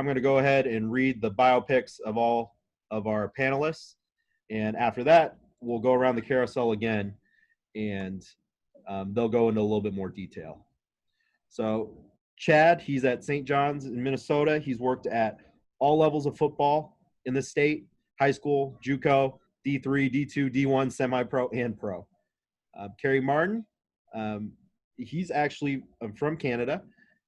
I'm going to go ahead and read the biopics of all of our panelists. And after that, we'll go around the carousel again, and they'll go into a little bit more detail. So Chad, he's at St. John's in Minnesota. He's worked at all levels of football in the state: high school, JUCO, D3, D2, D1, semi-pro, and pro. Kerry Martin, he's actually from Canada,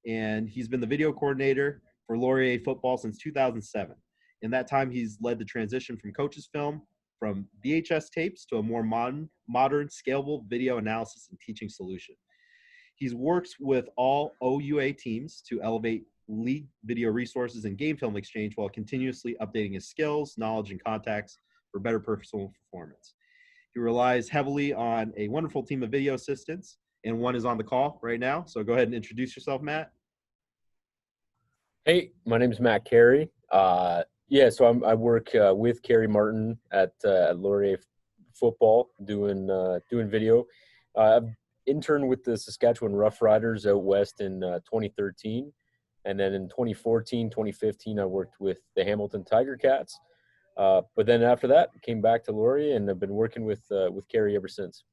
and he's been the video coordinator for Laurier football since 2007. In that time, he's led the transition from coaches film from VHS tapes to a more modern, scalable video analysis and teaching solution. He's worked with all OUA teams to elevate league video resources and game film exchange while continuously updating his skills, knowledge, and contacts for better personal performance. He relies heavily on a wonderful team of video assistants, and one is on the call right now. So go ahead and introduce yourself, Matt. Hey, my name is Matt Kerry. So I work with Kerry Martin at Laurier football, doing video. I've interned with the Saskatchewan Roughriders out west in 2013, and then in 2014, 2015, I worked with the Hamilton Tiger Cats. But then after that, came back to Laurier, and I've been working with Kerry ever since.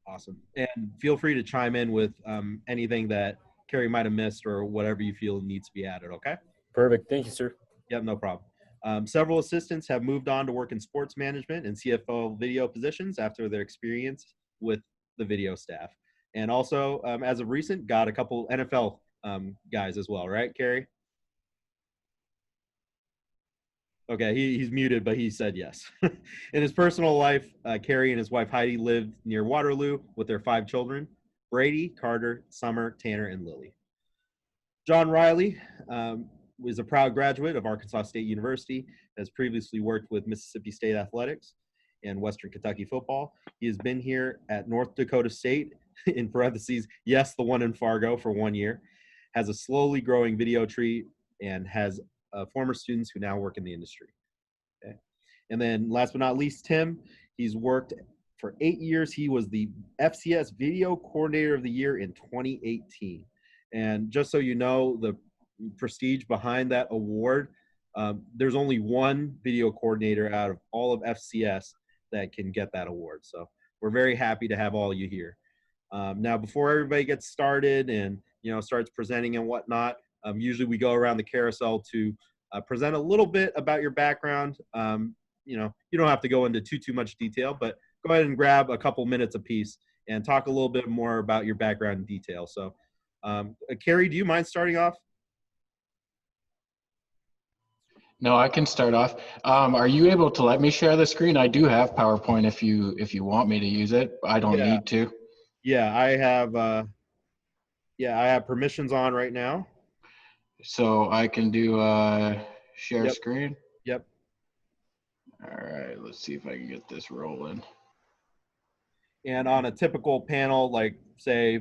Awesome. And feel free to chime in with anything that Kerry might have missed or whatever you feel needs to be added, okay? Perfect. Thank you, sir. Yep, no problem. Several assistants have moved on to work in sports management and CFO video positions after their experience with the video staff. And also, as of recent, got a couple NFL guys as well, right, Kerry? Okay, he's muted, but he said yes. In his personal life, Kerry and his wife Heidi lived near Waterloo with their 5 children: Brady, Carter, Summer, Tanner, and Lily. John Riley was a proud graduate of Arkansas State University, has previously worked with Mississippi State Athletics and Western Kentucky football. He has been here at North Dakota State, in parentheses, yes, the one in Fargo, for 1 year, has a slowly growing video tree, and has former students who now work in the industry. Okay. And then last but not least, Tim, he's worked for 8 years. He was the FCS Video Coordinator of the Year in 2018. And just so you know, the prestige behind that award, there's only one video coordinator out of all of FCS that can get that award. So we're very happy to have all you here. Now, before everybody gets started and starts presenting and whatnot, usually we go around the carousel to present a little bit about your background. You don't have to go into too much detail, but go ahead and grab a couple minutes apiece and talk a little bit more about your background in detail. So, Kerry, do you mind starting off? No, I can start off. Are you able to let me share the screen? I do have PowerPoint if you want me to use it. I don't need to. Yeah, I have permissions on right now. So I can do share screen? Yep. All right, let's see if I can get this rolling. And on a typical panel, like say,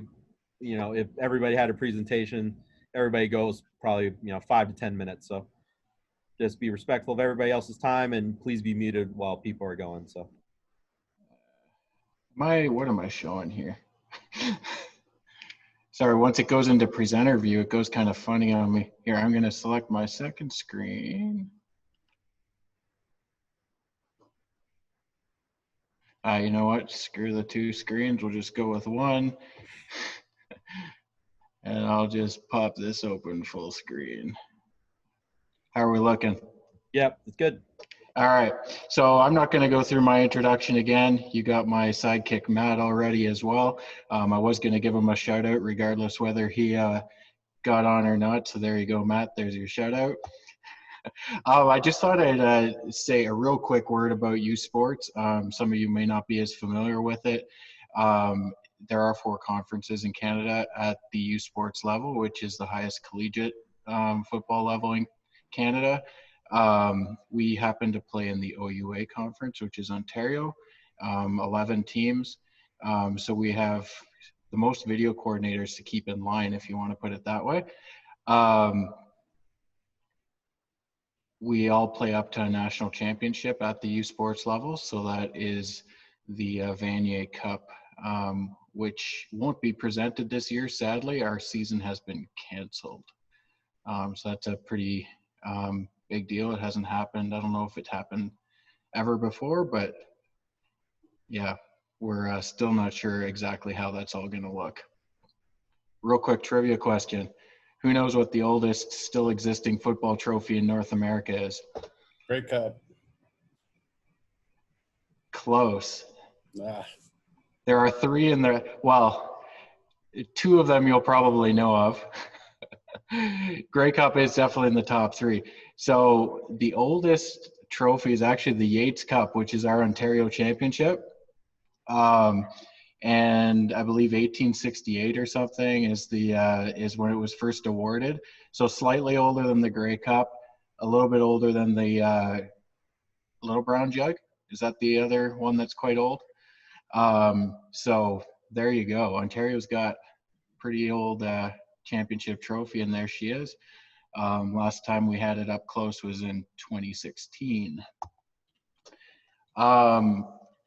if everybody had a presentation, everybody goes probably 5 to 10 minutes. So just be respectful of everybody else's time, and please be muted while people are going. So what am I showing here? Sorry, once it goes into presenter view, it goes kind of funny on me. Here, I'm going to select my second screen. You know what? Screw the 2 screens. We'll just go with one. And I'll just pop this open full screen. How are we looking? Yep, it's good. All right. So I'm not going to go through my introduction again. You got my sidekick, Matt, already as well. I was going to give him a shout out regardless whether he got on or not. So there you go, Matt. There's your shout out. I just thought I'd say a real quick word about U Sports. Some of you may not be as familiar with it. There are 4 conferences in Canada at the U Sports level, which is the highest collegiate football level in Canada. We happen to play in the OUA conference, which is Ontario, 11 teams. So we have the most video coordinators to keep in line, if you want to put it that way. We all play up to a national championship at the U Sports level. So that is the Vanier Cup, which won't be presented this year. Sadly, our season has been canceled. So that's a pretty Big deal. It hasn't happened. I don't know if it happened ever before, but yeah, we're still not sure exactly how that's all going to look. Real quick trivia question. Who knows what the oldest still existing football trophy in North America is? Grey Cup. Close. Ah, There are three in there. Well, two of them you'll probably know of. Grey Cup is definitely in the top three. So the oldest trophy is actually the Yates Cup, which is our Ontario Championship. And I believe 1868 or something is when it was first awarded. So slightly older than the Grey Cup, a little bit older than the Little Brown Jug. Is that the other one that's quite old? So there you go. Ontario's got pretty old championship trophy, and there she is. Last time we had it up close was in 2016.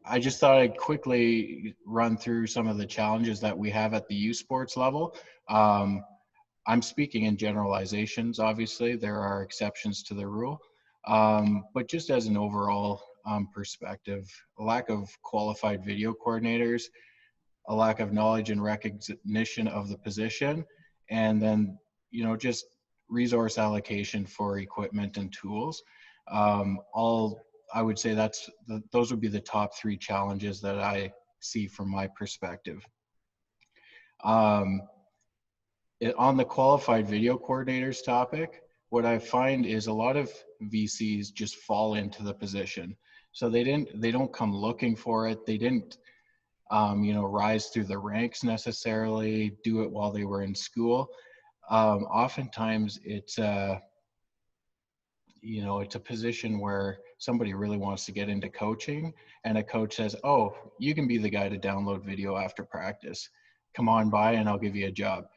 I just thought I'd quickly run through some of the challenges that we have at the youth sports level. I'm speaking in generalizations, obviously. There are exceptions to the rule. But just as an overall perspective, a lack of qualified video coordinators, a lack of knowledge and recognition of the position, and then, just resource allocation for equipment and tools. I would say those would be the top three challenges that I see from my perspective. On the qualified video coordinators topic, what I find is a lot of VCs just fall into the position. So they don't come looking for it. They didn't, rise through the ranks necessarily, do it while they were in school. Oftentimes it's a position where somebody really wants to get into coaching, and a coach says, "Oh, you can be the guy to download video after practice. Come on by and I'll give you a job."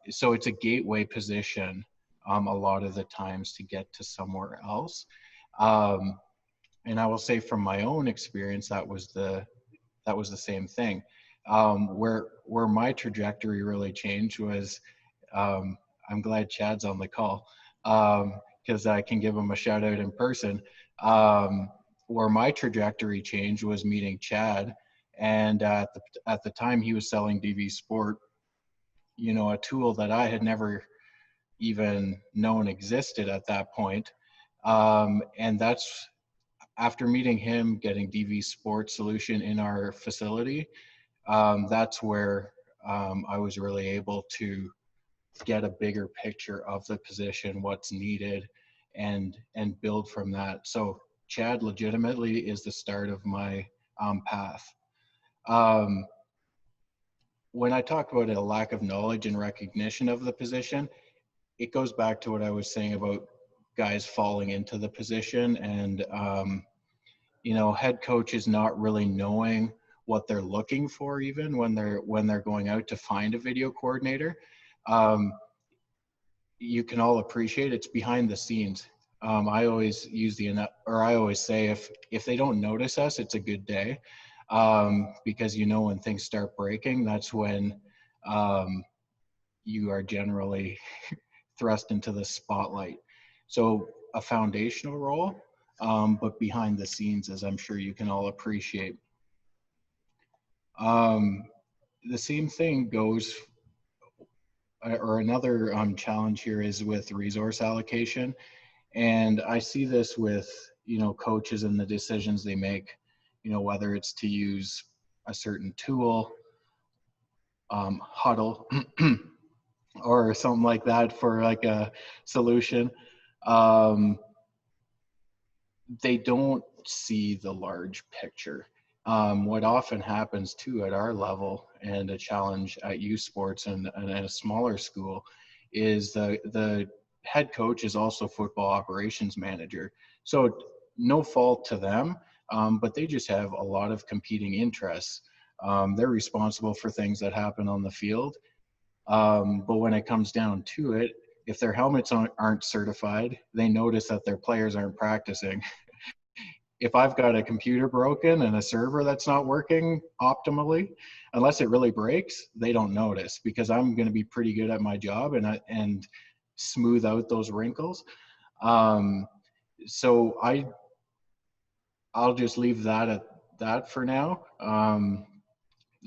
So it's a gateway position a lot of the times to get to somewhere else. And I will say from my own experience, that was the same thing. Where my trajectory really changed was, I'm glad Chad's on the call, because I can give him a shout out in person. Where my trajectory changed was meeting Chad, and at the time he was selling DV Sport, a tool that I had never even known existed at that point. And that's after meeting him, getting DV Sport solution in our facility. That's where I was really able to get a bigger picture of the position, what's needed, and build from that. So Chad legitimately is the start of my path. When I talk about a lack of knowledge and recognition of the position, it goes back to what I was saying about guys falling into the position, and head coaches not really knowing what they're looking for, even when they're going out to find a video coordinator. You can all appreciate it's behind the scenes. I always say if they don't notice us, it's a good day, because when things start breaking, that's when you are generally thrust into the spotlight. So a foundational role, but behind the scenes, as I'm sure you can all appreciate. The same thing goes, or another challenge here is with resource allocation. And I see this with, coaches and the decisions they make, whether it's to use a certain tool, huddle, or something like that for like a solution. They don't see the large picture. What often happens too at our level, and a challenge at youth sports and at a smaller school, is the head coach is also football operations manager. So no fault to them, but they just have a lot of competing interests. They're responsible for things that happen on the field. But when it comes down to it, if their helmets aren't certified, they notice that their players aren't practicing. If I've got a computer broken and a server that's not working optimally, unless it really breaks, they don't notice, because I'm going to be pretty good at my job, and smooth out those wrinkles. So I'll just leave that at that for now,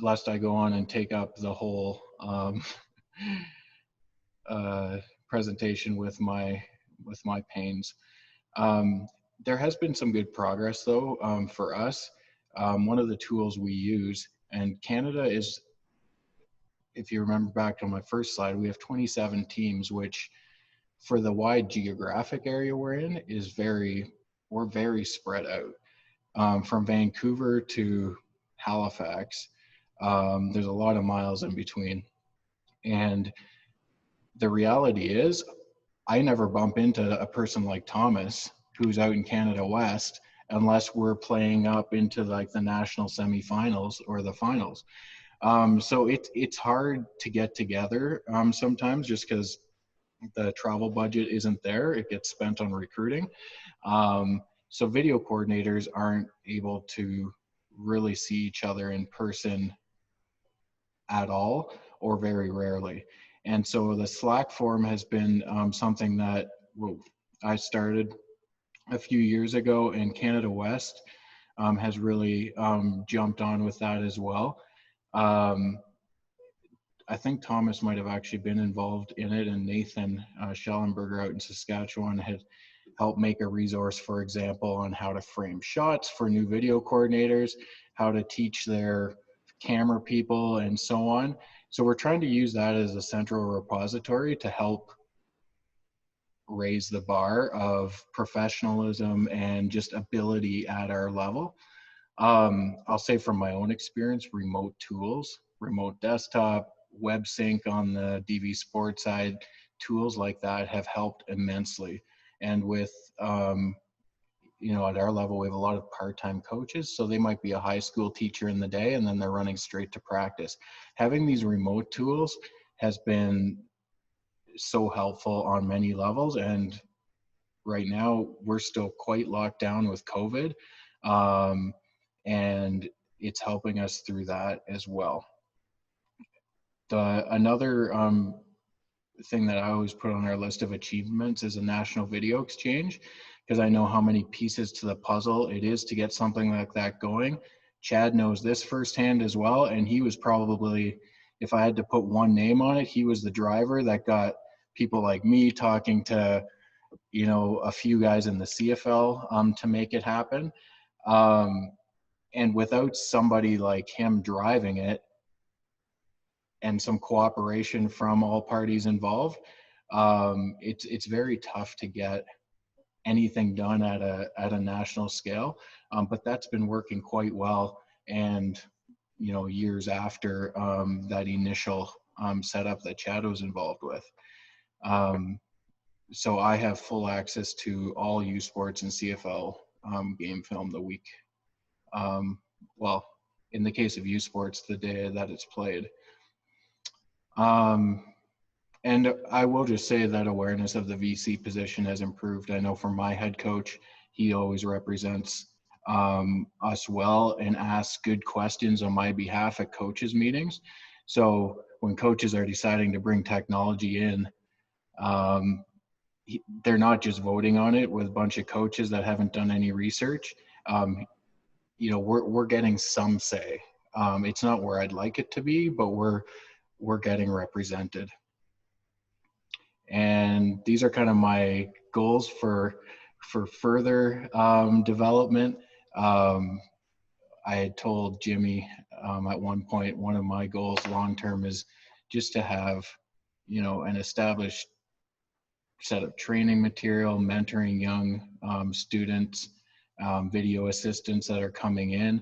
lest I go on and take up the whole presentation with my pains. There has been some good progress though, for us. One of the tools we use, and Canada is, if you remember back to my first slide, we have 27 teams, which for the wide geographic area we're in we're very spread out. From Vancouver to Halifax, there's a lot of miles in between. And the reality is, I never bump into a person like Thomas who's out in Canada West unless we're playing up into like the national semifinals or the finals. So it's hard to get together sometimes, just because the travel budget isn't there. It gets spent on recruiting. So video coordinators aren't able to really see each other in person at all, or very rarely. And so the Slack forum has been something that I started a few years ago, and Canada West has really jumped on with that as well. I think Thomas might have actually been involved in it, and Nathan Schellenberger out in Saskatchewan had helped make a resource, for example, on how to frame shots for new video coordinators, how to teach their camera people, and so on. So we're trying to use that as a central repository to help raise the bar of professionalism and just ability at our level. I'll say from my own experience, remote tools, remote desktop, web sync on the DV Sports side, tools like that have helped immensely. And with, you know, at our level, we have a lot of part-time coaches, so they might be a high school teacher in the day and then they're running straight to practice. Having these remote tools has been so helpful on many levels, and right now we're still quite locked down with COVID, and it's helping us through that as well. Another thing that I always put on our list of achievements is a national video exchange, because I know how many pieces to the puzzle it is to get something like that going. Chad knows this firsthand as well, and he was probably, if I had to put one name on it, he was the driver that got people like me talking to, you know, a few guys in the CFL to make it happen. And without somebody like him driving it and some cooperation from all parties involved, it's very tough to get anything done at a national scale. But that's been working quite well. And, you know, years after that initial setup that Chad was involved with. So I have full access to all U Sports and CFL game film the week. Well, in the case of U Sports, the day that it's played. And I will just say that awareness of the VC position has improved. I know from my head coach, he always represents us well and asks good questions on my behalf at coaches meetings. So when coaches are deciding to bring technology in, they're not just voting on it with a bunch of coaches that haven't done any research. You know, we're getting some say. It's not where I'd like it to be, but we're getting represented. And these are kind of my goals for further development. I had told Jimmy at one point, one of my goals long-term is just to have, you know, an established set of training material, mentoring young students, video assistants that are coming in,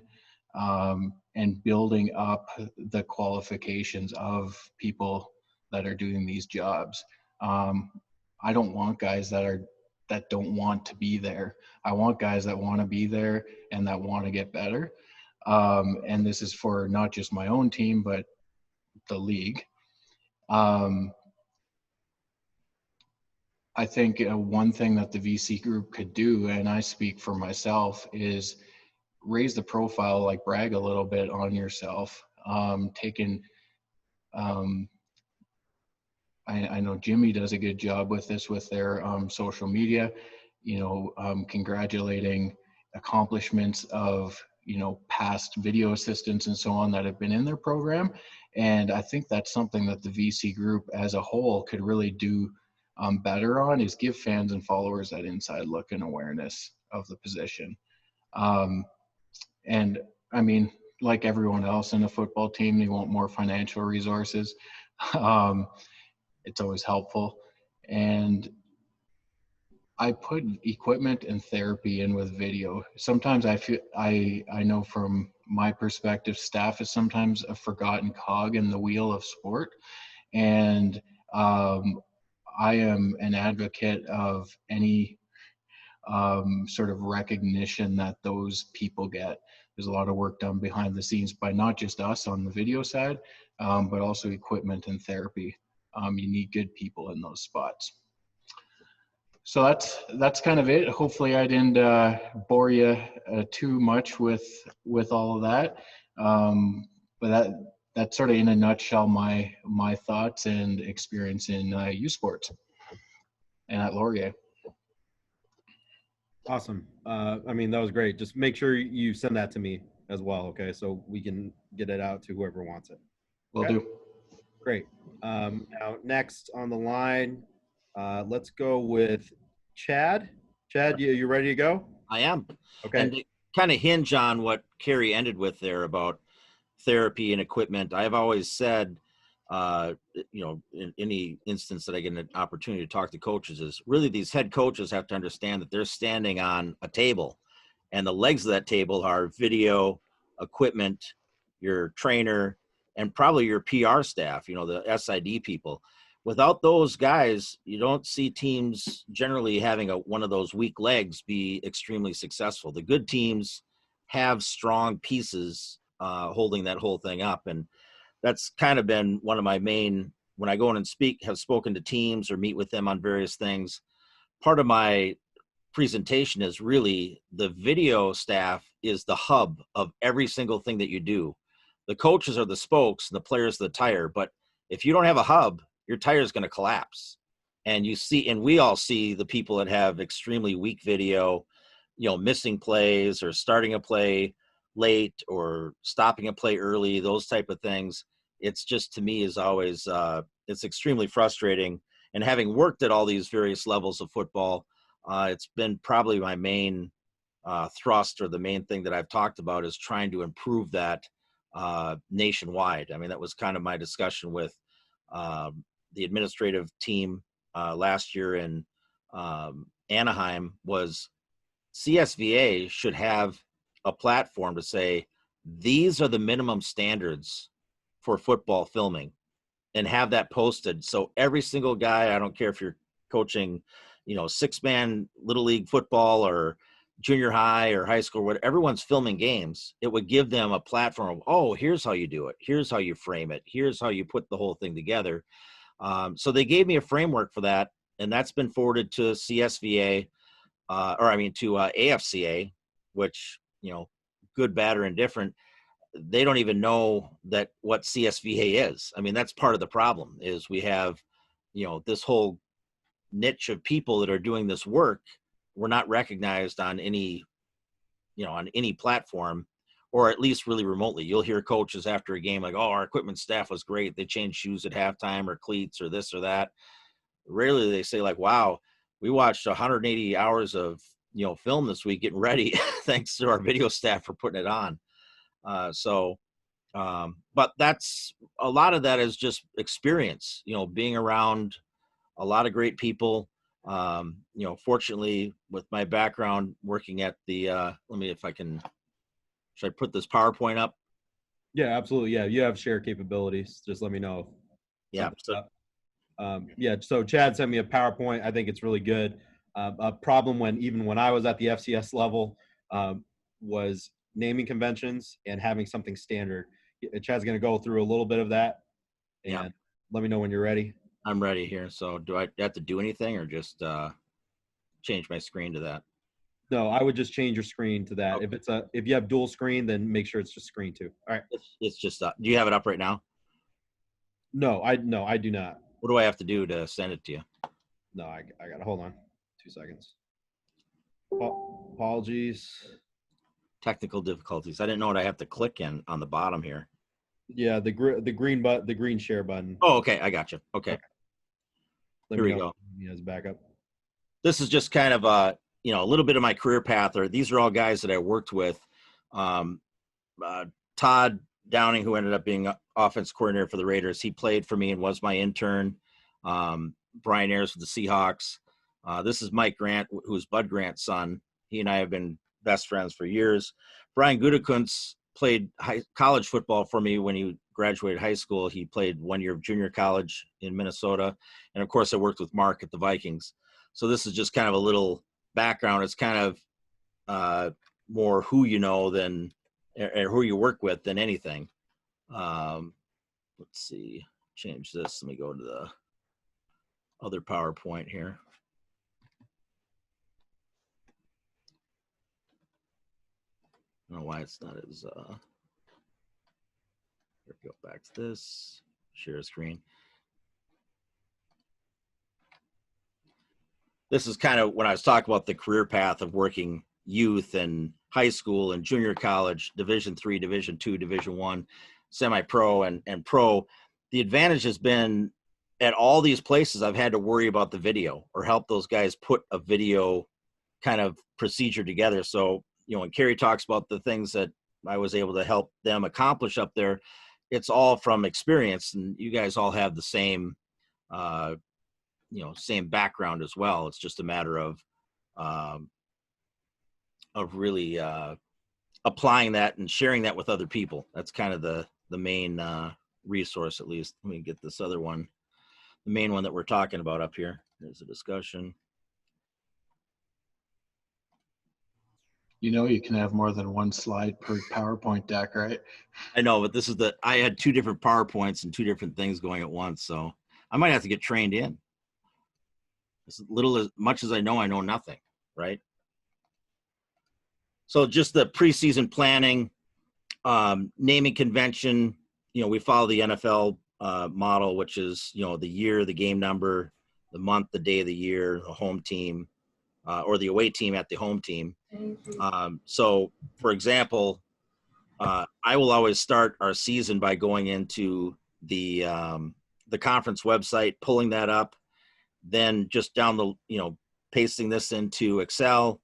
and building up the qualifications of people that are doing these jobs. I don't want guys that don't want to be there. I want guys that want to be there and that want to get better. And this is for not just my own team, but the league. I think one thing that the VC group could do, and I speak for myself, is raise the profile, like brag a little bit on yourself, taking I know Jimmy does a good job with this with their social media, congratulating accomplishments of, past video assistants and so on that have been in their program. And I think that's something that the VC group as a whole could really do better on, is give fans and followers that inside look and awareness of the position. And I mean, like everyone else in a football team, they want more financial resources. It's always helpful. And I put equipment and therapy in with video. Sometimes I know from my perspective, staff is sometimes a forgotten cog in the wheel of sport. And I am an advocate of any sort of recognition that those people get. There's a lot of work done behind the scenes by not just us on the video side, but also equipment and therapy. You need good people in those spots. So that's kind of it. Hopefully I didn't bore you too much with all of that. But that's sort of in a nutshell my thoughts and experience in youth sports and at Laurier. Awesome. I mean, that was great. Just make sure you send that to me as well, okay? So we can get it out to whoever wants it. Will Okay? do. Great. Now, next on the line, let's go with Chad. Chad, you ready to go? I am. Okay. And to kind of hinge on what Kerry ended with there about therapy and equipment, I've always said, in any instance that I get an opportunity to talk to coaches, is really these head coaches have to understand that they're standing on a table, and the legs of that table are video, equipment, your trainer, and probably your PR staff, the SID people. Without those guys, you don't see teams generally having one of those weak legs be extremely successful. The good teams have strong pieces holding that whole thing up. And that's kind of been one of my main, when I go in and have spoken to teams or meet with them on various things, part of my presentation is really the video staff is the hub of every single thing that you do. The coaches are the spokes and the players are the tire. But if you don't have a hub, your tire is going to collapse. And we all see the people that have extremely weak video, missing plays or starting a play late or stopping a play early, those type of things. It's just, to me, is always, it's extremely frustrating. And having worked at all these various levels of football, it's been probably my main thrust, or the main thing that I've talked about, is trying to improve that nationwide. I mean, that was kind of my discussion with the administrative team last year in Anaheim, was CSVA should have a platform to say, these are the minimum standards for football filming, and have that posted. So every single guy, I don't care if you're coaching, 6-man little league football or junior high or high school, whatever, everyone's filming games. It would give them a platform of, oh, here's how you do it. Here's how you frame it. Here's how you put the whole thing together. So they gave me a framework for that, and that's been forwarded to CSVA, to AFCA, which, good, bad, or indifferent, they don't even know what CSVA is. I mean, that's part of the problem, is we have, this whole niche of people that are doing this work. We're not recognized on any platform, or at least really remotely. You'll hear coaches after a game like, oh, our equipment staff was great. They changed shoes at halftime, or cleats, or this or that. Rarely they say like, wow, we watched 180 hours of, film this week getting ready. Thanks to our video staff for putting it on. But that's, a lot of that is just experience, being around a lot of great people. Fortunately, with my background working at the, should I put this PowerPoint up? Yeah, absolutely. Yeah, you have share capabilities. Just let me know. Yeah. So Chad sent me a PowerPoint. I think it's really good. A problem when I was at the FCS level was naming conventions and having something standard. Chad's going to go through a little bit of that, and let me know when you're ready. I'm ready here. So do I have to do anything, or just change my screen to that? No, I would just change your screen to that. Okay. If you have dual screen, then make sure it's just screen 2. All right. It's just do you have it up right now? No, I do not. What do I have to do to send it to you? No, I got to hold on 2 seconds. Apologies. Technical difficulties. I didn't know what I have to click in on the bottom here. Yeah, the green share button. Oh, okay. I got you. Okay. Let Here me we know go. when he has backup. This is just kind of a little bit of my career path, or these are all guys that I worked with. Todd Downing, who ended up being offense coordinator for the Raiders, he played for me and was my intern. Brian Ayers with the Seahawks. This is Mike Grant, who's Bud Grant's son. He and I have been best friends for years. Brian Gutekunst played college football for me when he graduated high school. He played 1 year of junior college in Minnesota. And of course, I worked with Mark at the Vikings. So this is just kind of a little background. It's kind of more who you know than or who you work with than anything. Let's see, change this. Let me go to the other PowerPoint here. I don't know why it's not as, here we go, back to this, share screen. This is kind of when I was talking about the career path of working youth and high school and junior college, Division III, Division II, Division I, semi-pro and pro. The advantage has been at all these places I've had to worry about the video or help those guys put a video kind of procedure together. So, when Kerry talks about the things that I was able to help them accomplish up there, it's all from experience, and you guys all have the same, same background as well. It's just a matter of really applying that and sharing that with other people. That's kind of the main resource, at least. Let me get this other one, the main one that we're talking about up here. There's a discussion. You can have more than one slide per PowerPoint deck, right? I know, but this is I had 2 different PowerPoints and 2 different things going at once. So I might have to get trained in. As much as I know nothing, right? So just the preseason planning, naming convention, we follow the NFL model, which is, the year, the game number, the month, the day of the year, the home team, or the away team at the home team. So, for example, I will always start our season by going into the conference website, pulling that up, then just pasting this into Excel.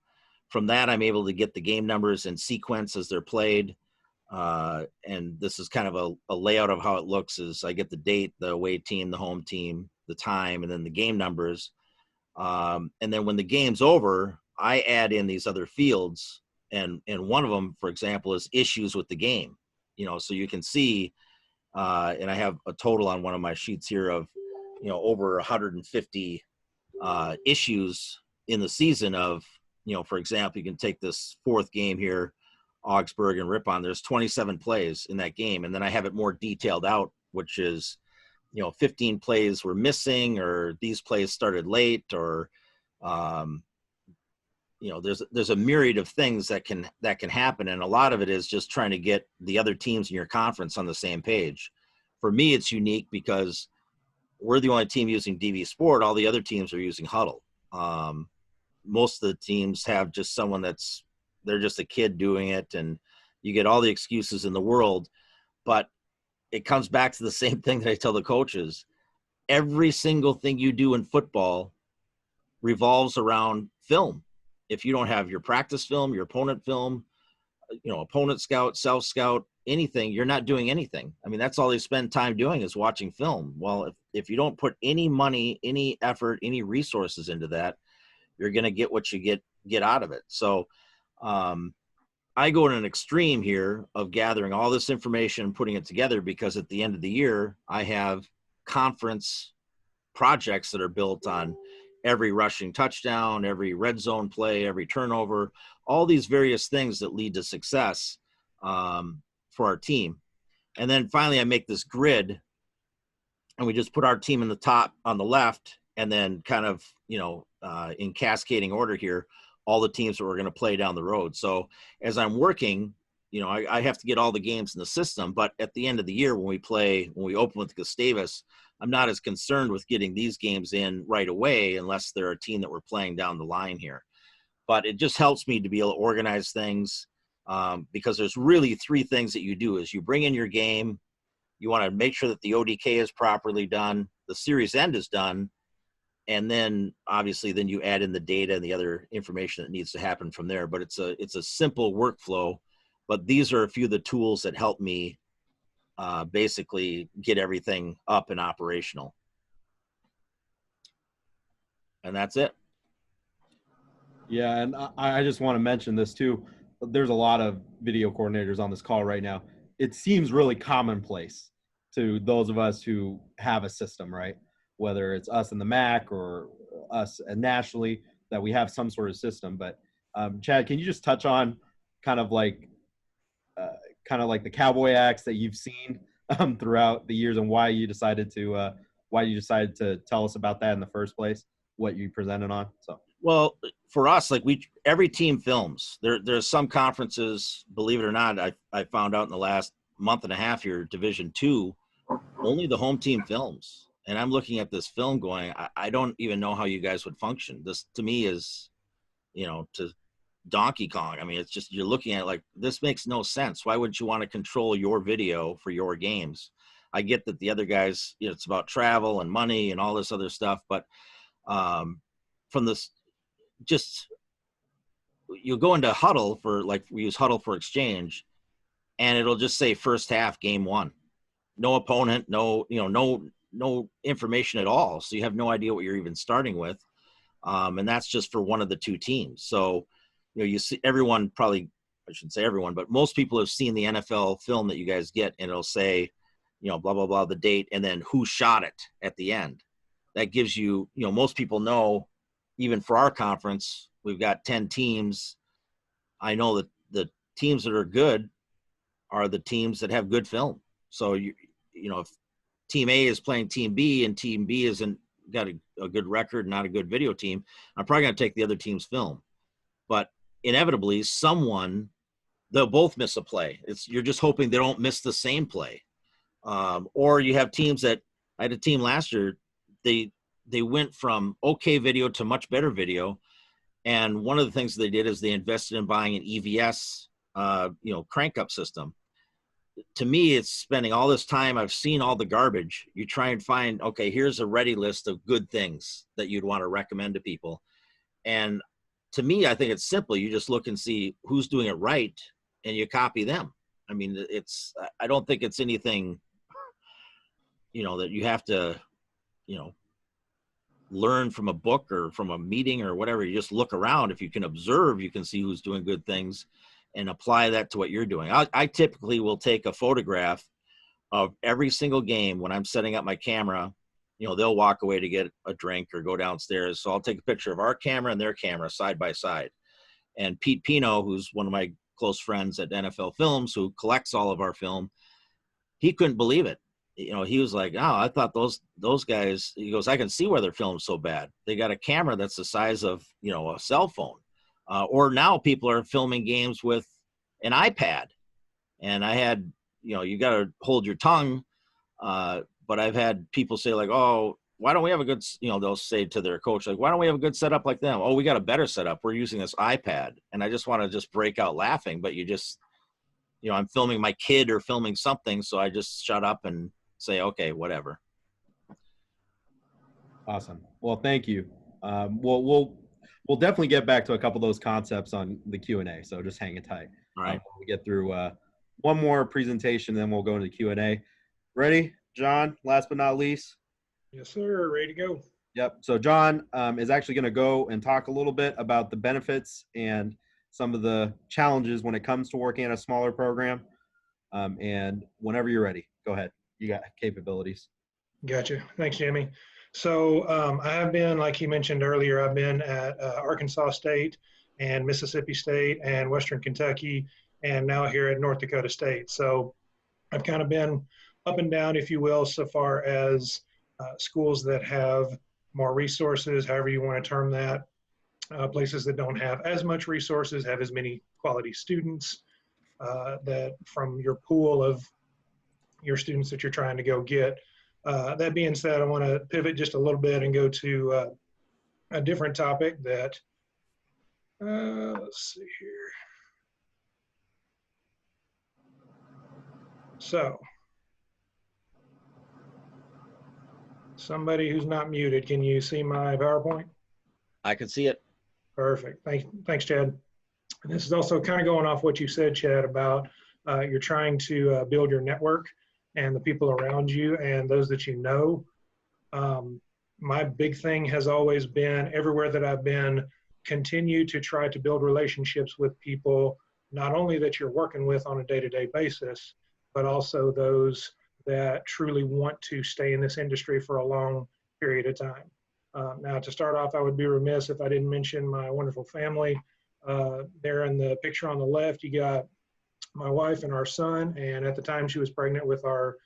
From that, I'm able to get the game numbers in sequence as they're played. And this is kind of a layout of how it looks is I get the date, the away team, the home team, the time, and then the game numbers. And then when the game's over, I add in these other fields. And one of them, for example, is issues with the game. So you can see, and I have a total on one of my sheets here of, over 150 issues in the season of, for example, you can take this 4th game here, Augsburg and Ripon. There's 27 plays in that game. And then I have it more detailed out, which is, 15 plays were missing, or these plays started late, or, there's a myriad of things that can happen. And a lot of it is just trying to get the other teams in your conference on the same page. For me, it's unique because we're the only team using DV Sport. All the other teams are using Huddle. Most of the teams have just someone they're just a kid doing it, and you get all the excuses in the world. But it comes back to the same thing that I tell the coaches. Every single thing you do in football revolves around film. If you don't have your practice film, your opponent film, opponent scout, self scout, anything, you're not doing anything. I mean, that's all they spend time doing is watching film. Well, if you don't put any money, any effort, any resources into that, you're going to get what you get out of it. So I go in an extreme here of gathering all this information and putting it together, because at the end of the year, I have conference projects that are built on every rushing touchdown, every red zone play, every turnover, all these various things that lead to success for our team. And then finally I make this grid, and we just put our team in the top on the left, and then kind of, in cascading order here, all the teams that we're going to play down the road. So as I'm working, I have to get all the games in the system, but at the end of the year, when we open with Gustavus, I'm not as concerned with getting these games in right away unless they're a team that we're playing down the line here. But it just helps me to be able to organize things, because there's really three things that you do. Is you bring in your game, you want to make sure that the ODK is properly done, the series end is done, and then obviously then you add in the data and the other information that needs to happen from there. But it's a simple workflow, but these are a few of the tools that help me basically get everything up and operational. And that's it. Yeah, and I just want to mention this too. There's a lot of video coordinators on this call right now. It seems really commonplace to those of us who have a system, right? Whether it's us in the MAC or us nationally, that we have some sort of system. But Chad, can you just touch on kind of like the cowboy acts that you've seen throughout the years, and why you decided to tell us about that in the first place, what you presented on? So. Well, for us, like every team films. There's some conferences, believe it or not, I found out in the last month and a half here, Division II, only the home team films. And I'm looking at this film going, I don't even know how you guys would function. This to me is, to Donkey Kong. I mean, it's just, you're looking at it like, this makes no sense. Why would you want to control your video for your games? I get that the other guys, it's about travel and money and all this other stuff, but from this, just you go into huddle for, like, we use huddle for exchange, and it'll just say first half game 1, no opponent, no information at all. So you have no idea what you're even starting with. And that's just for one of the two teams. So, you see everyone, probably, I shouldn't say everyone, but most people have seen the NFL film that you guys get, and it'll say, blah, blah, blah, the date, and then who shot it at the end. That gives you, most people know, even for our conference, we've got 10 teams. I know that the teams that are good are the teams that have good film. So, if Team A is playing Team B and Team B isn't got a good record, not a good video team, I'm probably going to take the other team's film. But inevitably, they'll both miss a play. You're just hoping they don't miss the same play. Or you have teams that, I had a team last year, they went from okay video to much better video. And one of the things they did is they invested in buying an EVS, crank up system. To me, it's spending all this time. I've seen all the garbage. You try and find, okay, here's a ready list of good things that you'd want to recommend to people. And to me, I think it's simple. You just look and see who's doing it right, and you copy them. I mean, I don't think it's anything, that you have to, learn from a book or from a meeting or whatever. You just look around. If you can observe, you can see who's doing good things and apply that to what you're doing. I typically will take a photograph of every single game when I'm setting up my camera. They'll walk away to get a drink or go downstairs. So I'll take a picture of our camera and their camera side by side. And Pete Pino, who's one of my close friends at NFL Films, who collects all of our film, he couldn't believe it. He was like, oh, I thought those guys, he goes, I can see why their film's so bad. They got a camera that's the size of, a cell phone. Or now people are filming games with an iPad. And I had, you got to hold your tongue. But I've had people say, like, oh, why don't we have a good, they'll say to their coach, like, why don't we have a good setup like them? Oh, we got a better setup. We're using this iPad. And I just want to just break out laughing. But you just, I'm filming my kid or filming something. So I just shut up and say, okay, whatever. Awesome. Well, thank you. We'll definitely get back to a couple of those concepts on the Q&A. So just hang it tight. All right. We get through one more presentation, then we'll go into the Q&A. Ready, John? Last but not least. Yes, sir. Ready to go. Yep. So John is actually going to go and talk a little bit about the benefits and some of the challenges when it comes to working at a smaller program. And whenever you're ready, go ahead. You got capabilities. Gotcha. Thanks, Jimmy. So I have been, like he mentioned earlier, I've been at Arkansas State and Mississippi State and Western Kentucky, and now here at North Dakota State. So I've kind of been up and down, if you will, so far as schools that have more resources, however you want to term that, places that don't have as much resources, have as many quality students, that from your pool of your students that you're trying to go get, That being said, I want to pivot just a little bit and go to a different topic that, let's see here. So, somebody who's not muted, can you see my PowerPoint? I can see it. Perfect. Thanks, Chad. And this is also kind of going off what you said, Chad, about you're trying to build your network and the people around you and those that you know. My big thing has always been, everywhere that I've been, continue to try to build relationships with people, not only that you're working with on a day-to-day basis, but also those that truly want to stay in this industry for a long period of time. Now, to start off, I would be remiss if I didn't mention my wonderful family. There in the picture on the left, you got my wife and our son, and at the time she was pregnant with our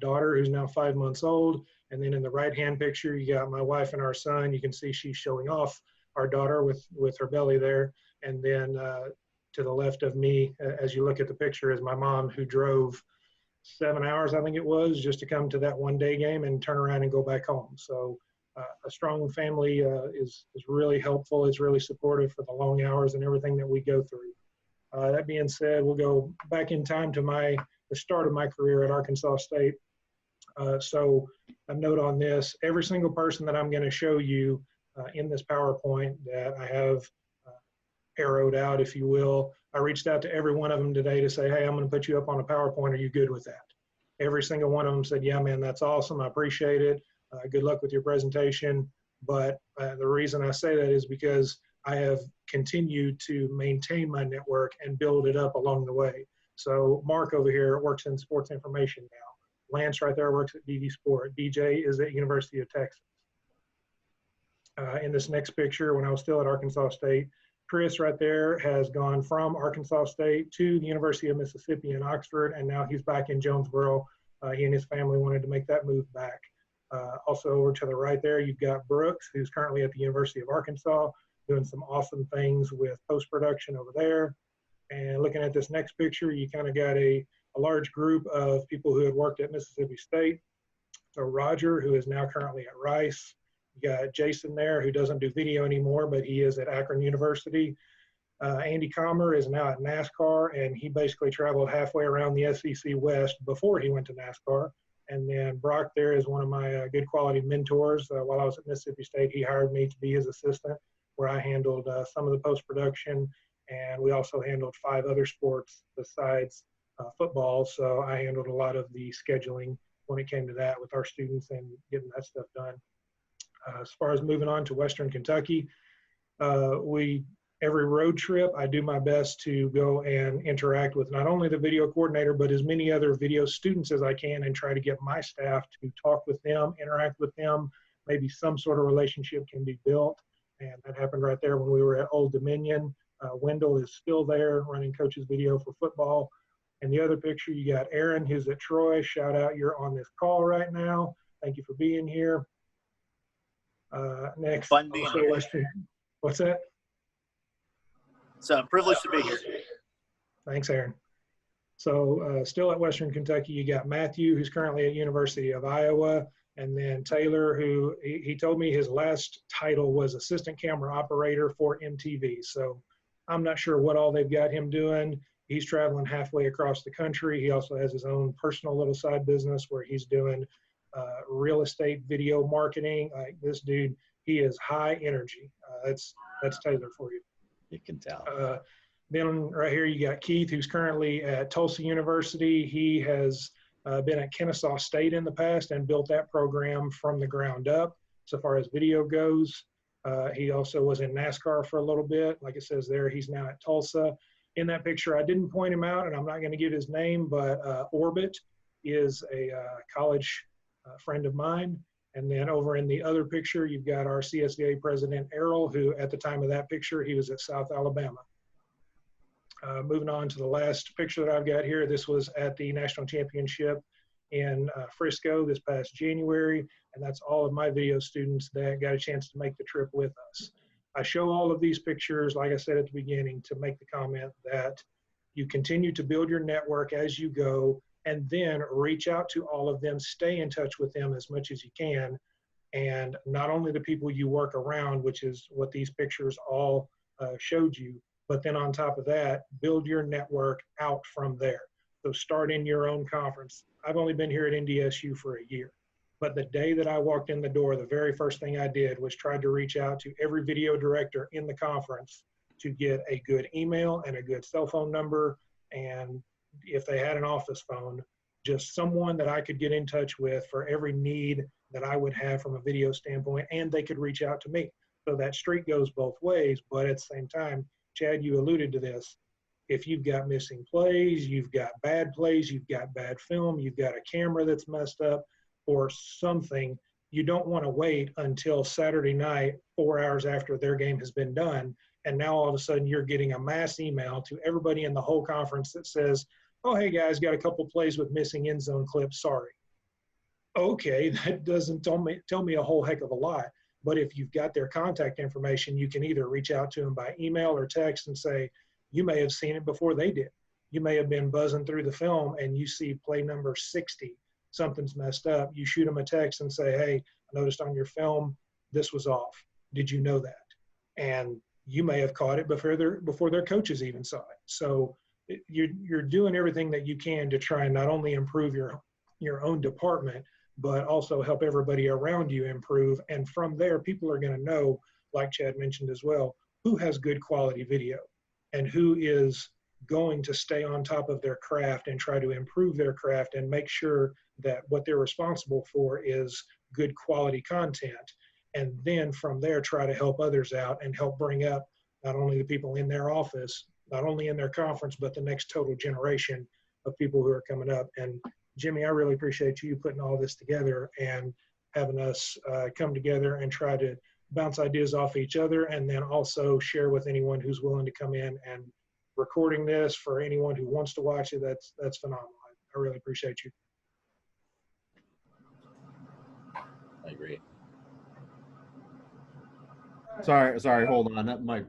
daughter, who's now 5 months old. And then in the right-hand picture, you got my wife and our son. You can see she's showing off our daughter with her belly there. And then to the left of me, as you look at the picture, is my mom, who drove 7 hours, I think it was, just to come to that one-day game and turn around and go back home. So a strong family is really helpful. It's really supportive for the long hours and everything that we go through. That being said, we'll go back in time to the start of my career at Arkansas State. So a note on this: every single person that I'm going to show you in this PowerPoint that I have arrowed out, if you will, I reached out to every one of them today to say, hey, I'm going to put you up on a PowerPoint. Are you good with that? Every single one of them said, yeah, man, that's awesome. I appreciate it. Good luck with your presentation. But the reason I say that is because I have continued to maintain my network and build it up along the way. So Mark over here works in sports information now. Lance right there works at DD Sport. DJ is at University of Texas. In this next picture, when I was still at Arkansas State, Chris right there has gone from Arkansas State to the University of Mississippi in Oxford, and now he's back in Jonesboro. He and his family wanted to make that move back. Also over to the right there, you've got Brooks, who's currently at the University of Arkansas, doing some awesome things with post-production over there. And looking at this next picture, you kind of got a large group of people who had worked at Mississippi State. So Roger, who is now currently at Rice. You got Jason there, who doesn't do video anymore, but he is at Akron University. Andy Comer is now at NASCAR, and he basically traveled halfway around the SEC West before he went to NASCAR. And then Brock there is one of my good quality mentors. While I was at Mississippi State, he hired me to be his assistant, where I handled some of the post-production, and we also handled 5 other sports besides football. So I handled a lot of the scheduling when it came to that with our students and getting that stuff done. As far as moving on to Western Kentucky, every road trip, I do my best to go and interact with not only the video coordinator, but as many other video students as I can, and try to get my staff to talk with them, interact with them. Maybe some sort of relationship can be built. And that happened right there when we were at Old Dominion. Wendell is still there running coach's video for football. And the other picture, you got Aaron, who's at Troy. Shout out, you're on this call right now. Thank you for being here. Next, Fun being here. What's that? It's a privilege to be here. Thanks, Aaron. So still at Western Kentucky, you got Matthew, who's currently at University of Iowa, and then Taylor, who he told me his last title was assistant camera operator for MTV. So I'm not sure what all they've got him doing. He's traveling halfway across the country. He also has his own personal little side business where he's doing real estate video marketing. Like this dude, he is high energy. That's Taylor for you. You can tell. Then right here you got Keith, who's currently at Tulsa University. He has been at Kennesaw State in the past and built that program from the ground up so far as video goes. He also was in NASCAR for a little bit. Like it says there, he's now at Tulsa. In that picture, I didn't point him out, and I'm not going to give his name, but Orbit is a college friend of mine. And then over in the other picture, you've got our CSDA president, Errol, who at the time of that picture, he was at South Alabama. Moving on to the last picture that I've got here, this was at the National Championship in Frisco this past January, and that's all of my video students that got a chance to make the trip with us. I show all of these pictures, like I said at the beginning, to make the comment that you continue to build your network as you go, and then reach out to all of them, stay in touch with them as much as you can. And not only the people you work around, which is what these pictures all showed you, but then on top of that, build your network out from there. So start in your own conference. I've only been here at NDSU for a year, but the day that I walked in the door, the very first thing I did was try to reach out to every video director in the conference to get a good email and a good cell phone number. And if they had an office phone, just someone that I could get in touch with for every need that I would have from a video standpoint, and they could reach out to me. So that street goes both ways, but at the same time, Chad, you alluded to this. If you've got missing plays, you've got bad plays, you've got bad film, you've got a camera that's messed up or something, you don't want to wait until Saturday night, 4 hours after their game has been done. And now all of a sudden you're getting a mass email to everybody in the whole conference that says, oh, hey guys, got a couple plays with missing end zone clips, sorry. Okay, that doesn't tell me a whole heck of a lot. But if you've got their contact information, you can either reach out to them by email or text and say, you may have seen it before they did. You may have been buzzing through the film and you see play number 60, something's messed up. You shoot them a text and say, hey, I noticed on your film, this was off. Did you know that? And you may have caught it before their coaches even saw it. So you're doing everything that you can to try and not only improve your own department, but also help everybody around you improve. And from there, people are going to know, like Chad mentioned as well, who has good quality video and who is going to stay on top of their craft and try to improve their craft and make sure that what they're responsible for is good quality content. And then from there, try to help others out and help bring up not only the people in their office, not only in their conference, but the next total generation of people who are coming up. And Jimmy, I really appreciate you putting all this together and having us come together and try to bounce ideas off each other, and then also share with anyone who's willing to come in. And recording this for anyone who wants to watch it, that's phenomenal. I really appreciate you. I agree. Sorry, hold on. My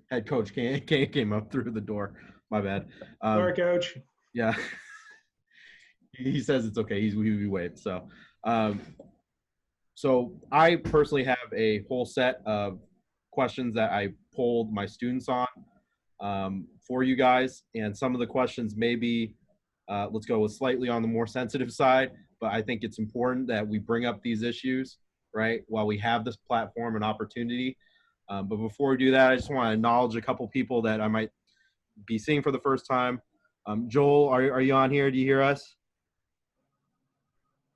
head coach came up through the door. My bad. Sorry, Coach. Yeah. He says it's okay. We wait. So I personally have a whole set of questions that I polled my students on for you guys. And some of the questions may be, let's go with slightly on the more sensitive side, but I think it's important that we bring up these issues, right, while we have this platform and opportunity. But before we do that, I just want to acknowledge a couple people that I might be seeing for the first time. Joel, are you on here? Do you hear us?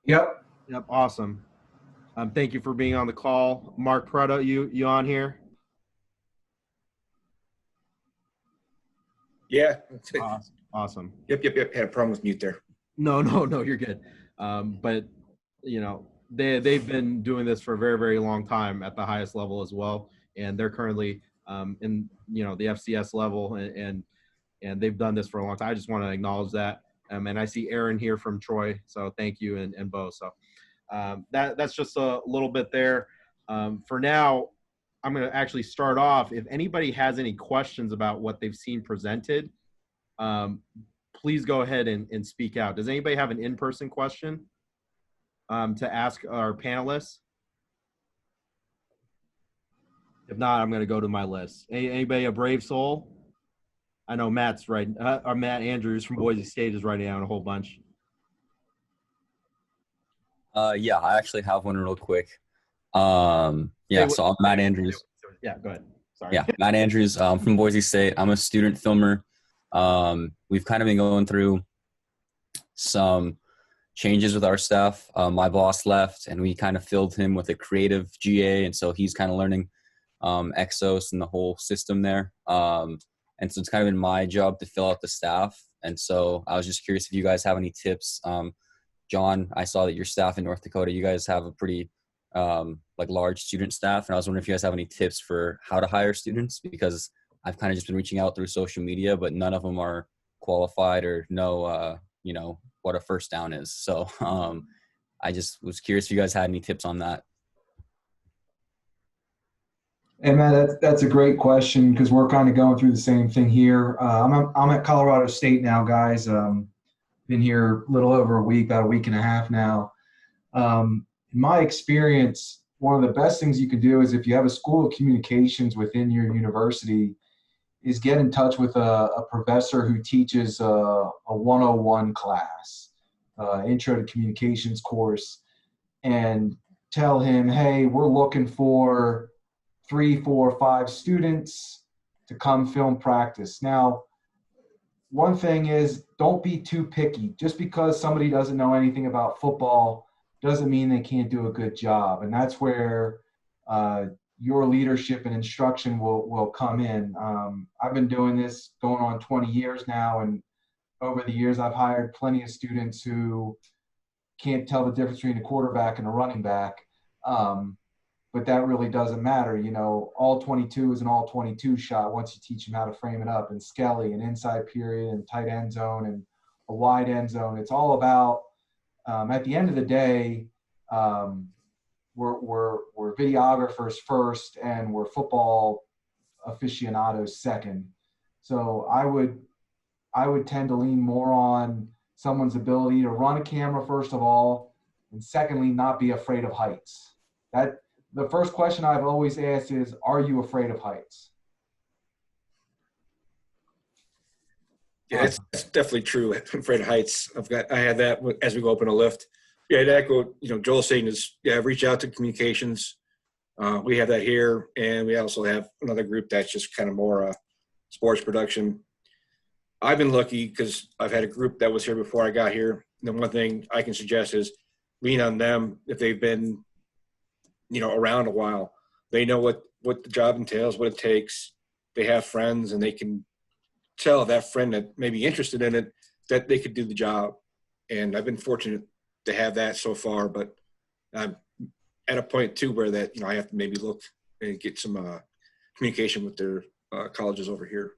Yep. Yep. Awesome. Thank you for being on the call. Mark Prada, you on here? Yeah. Awesome. Yep. Had a problem with mute there. No, you're good. But you know, they've been doing this for a very, very long time at the highest level as well, and they're currently in the FCS level, and they've done this for a long time. I just want to acknowledge that. And I see Aaron here from Troy, so thank you, and Bo. So that's just a little bit there. For now, I'm going to actually start off. If anybody has any questions about what they've seen presented, please go ahead and speak out. Does anybody have an in-person question to ask our panelists? If not, I'm going to go to my list. Anybody a brave soul? I know Matt's right. Matt Andrews from Boise State is writing down a whole bunch. Yeah, I actually have one real quick. So I'm Matt Andrews. Yeah, go ahead. Sorry. Yeah, Matt Andrews from Boise State. I'm a student filmer. We've kind of been going through some changes with our staff. My boss left, and we kind of filled him with a creative GA, and so he's kind of learning Exos and the whole system there. And so it's kind of been my job to fill out the staff. And so I was just curious if you guys have any tips. John, I saw that your staff in North Dakota, you guys have a pretty large student staff. And I was wondering if you guys have any tips for how to hire students, because I've kind of just been reaching out through social media, but none of them are qualified or know, what a first down is. So I just was curious if you guys had any tips on that. Hey, man, that's a great question, because we're kind of going through the same thing here. I'm at Colorado State now, guys. been here a little over a week, about a week and a half now. In my experience, one of the best things you can do is if you have a school of communications within your university, is get in touch with a professor who teaches a 101 class, intro to communications course, and tell him, hey, we're looking for 3, 4, 5 students to come film practice. Now, one thing is, don't be too picky. Just because somebody doesn't know anything about football doesn't mean they can't do a good job. And that's where your leadership and instruction will come in. I've been doing this going on 20 years now, and over the years I've hired plenty of students who can't tell the difference between a quarterback and a running back. But that really doesn't matter. You know, all 22 is an all 22 shot once you teach them how to frame it up, and Skelly and inside period and tight end zone and a wide end zone. It's all about, at the end of the day, we're videographers first and we're football aficionados second. So I would tend to lean more on someone's ability to run a camera first of all, and secondly, not be afraid of heights. The first question I've always asked is, are you afraid of heights? Yeah, that's definitely true. I'm afraid of heights. I had that as we go up in a lift. Yeah, to echo, Joel's saying is, reach out to communications. We have that here, and we also have another group that's just kind of more sports production. I've been lucky because I've had a group that was here before I got here. And the one thing I can suggest is lean on them if they've been, around a while. They know what the job entails, what it takes. They have friends, and they can tell that friend that may be interested in it that they could do the job. And I've been fortunate to have that so far, but I'm at a point too where that, I have to maybe look and get some communication with their colleges over here.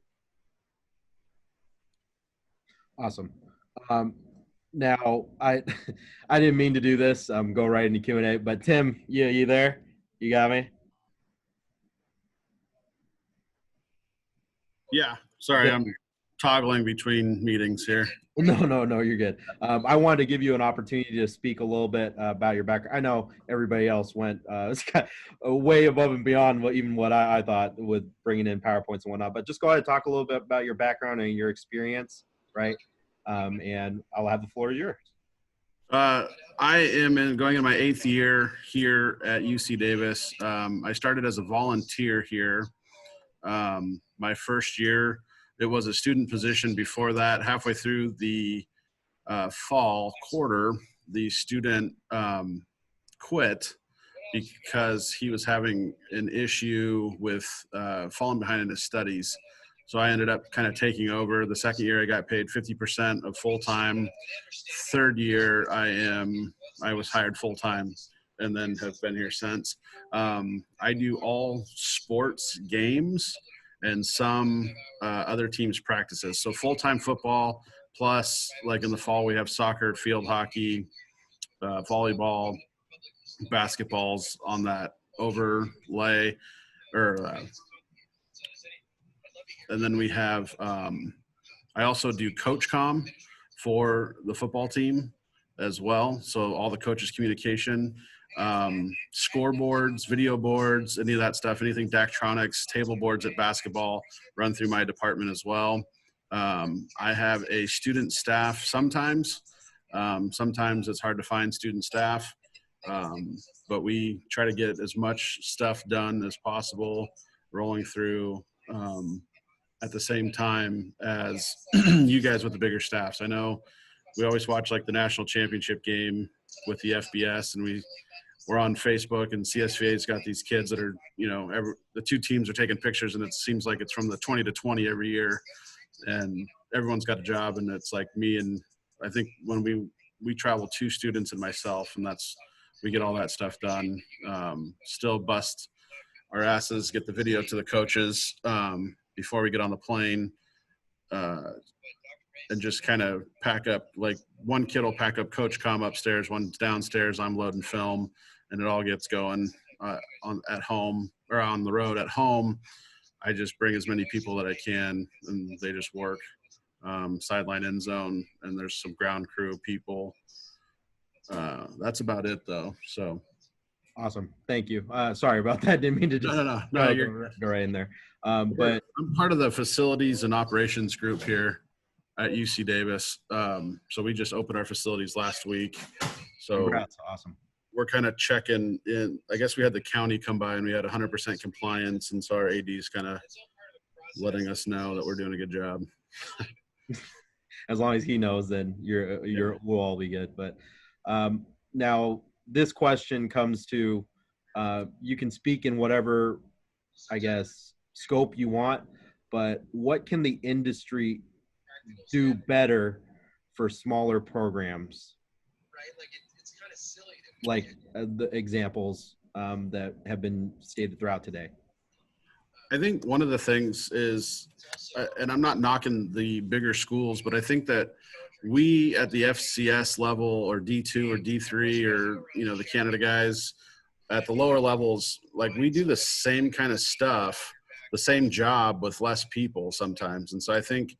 Awesome. Now, I didn't mean to do this. Go right into Q&A. But Tim, you there? You got me? Yeah. Sorry, Yeah. I'm toggling between meetings here. No, you're good. I wanted to give you an opportunity to speak a little bit about your background. I know everybody else went way above and beyond what I thought with bringing in PowerPoints and whatnot. But just go ahead and talk a little bit about your background and your experience, right? And I'll have the floor yours. I am going in my 8th year here at UC Davis. I started as a volunteer here. My first year, it was a student position. Before that, halfway through the fall quarter, the student quit because he was having an issue with falling behind in his studies. So I ended up kind of taking over. The second year I got paid 50% of full-time. Third year I was hired full-time and then have been here since. I do all sports games and some other teams' practices. So full-time football, plus like in the fall we have soccer, field hockey, volleyball, basketballs on that overlay, and then we have I also do coach comm for the football team as well. So all the coaches' communication, scoreboards, video boards, any of that stuff, anything Daktronics, table boards at basketball run through my department as well. I have a student staff sometimes. Sometimes it's hard to find student staff, but we try to get as much stuff done as possible rolling through at the same time as you guys with the bigger staffs. I know we always watch like the national championship game with the FBS, and we're on Facebook, and CSVA's got these kids that are, the two teams are taking pictures, and it seems like it's from the 20 to 20 every year, and everyone's got a job, and it's like me and I think when we travel 2 students and myself, and we get all that stuff done. Still bust our asses, get the video to the coaches before we get on the plane, and just kind of pack up. Like one kid will pack up coach comm upstairs, one's downstairs, I'm loading film, and it all gets going at home or on the road. At home, I just bring as many people that I can, and they just work. sideline end zone, and there's some ground crew people. That's about it though. So Awesome. Thank you. Sorry about that. Didn't mean to just no, you're go right in there. But I'm part of the facilities and operations group here at UC Davis. So we just opened our facilities last week. So congrats. Awesome. We're kind of checking in. I guess we had the county come by and we had 100% compliance, and so our AD is kind of letting us know that we're doing a good job. As long as he knows, then we'll all be good. But now this question comes to you can speak in whatever, I guess, scope you want, but what can the industry do better for smaller programs? Like the examples that have been stated throughout today. I think one of the things is, and I'm not knocking the bigger schools, but I think that we at the FCS level or D2 or D3 or, the Canada guys at the lower levels, like we do the same kind of stuff, the same job with less people sometimes. And so I think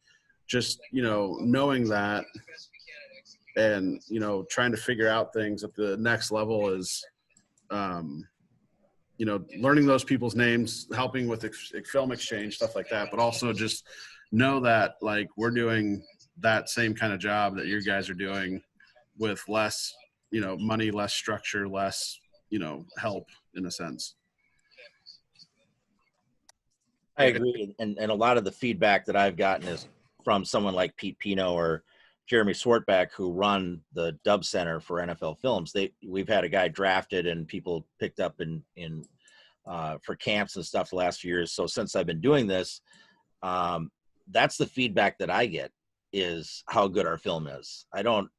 just, knowing that and, trying to figure out things at the next level is, learning those people's names, helping with film exchange, stuff like that, but also just know that like we're doing that same kind of job that you guys are doing with less, money, less structure, less, help in a sense. I agree. And a lot of the feedback that I've gotten is from someone like Pete Pino or Jeremy Swartback, who run the Dub Center for NFL Films. We've had a guy drafted and people picked up in for camps and stuff the last few years. So since I've been doing this, that's the feedback that I get, is how good our film is. I don't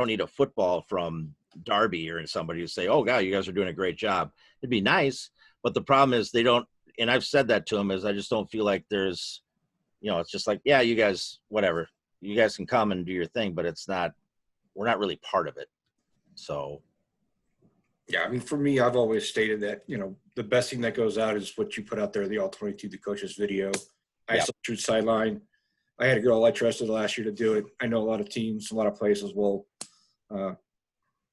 need a football from Darby or somebody who say, "Oh God, you guys are doing a great job." It'd be nice, but the problem is they don't. And I've said that to them, is I just don't feel like there's, it's just like, yeah, you guys, whatever, you guys can come and do your thing, but we're not really part of it. So. Yeah, I mean, for me, I've always stated that, the best thing that goes out is what you put out there, the all-22, the coaches video. I saw true sideline. I had a girl I trusted last year to do it. I know a lot of teams, a lot of places will,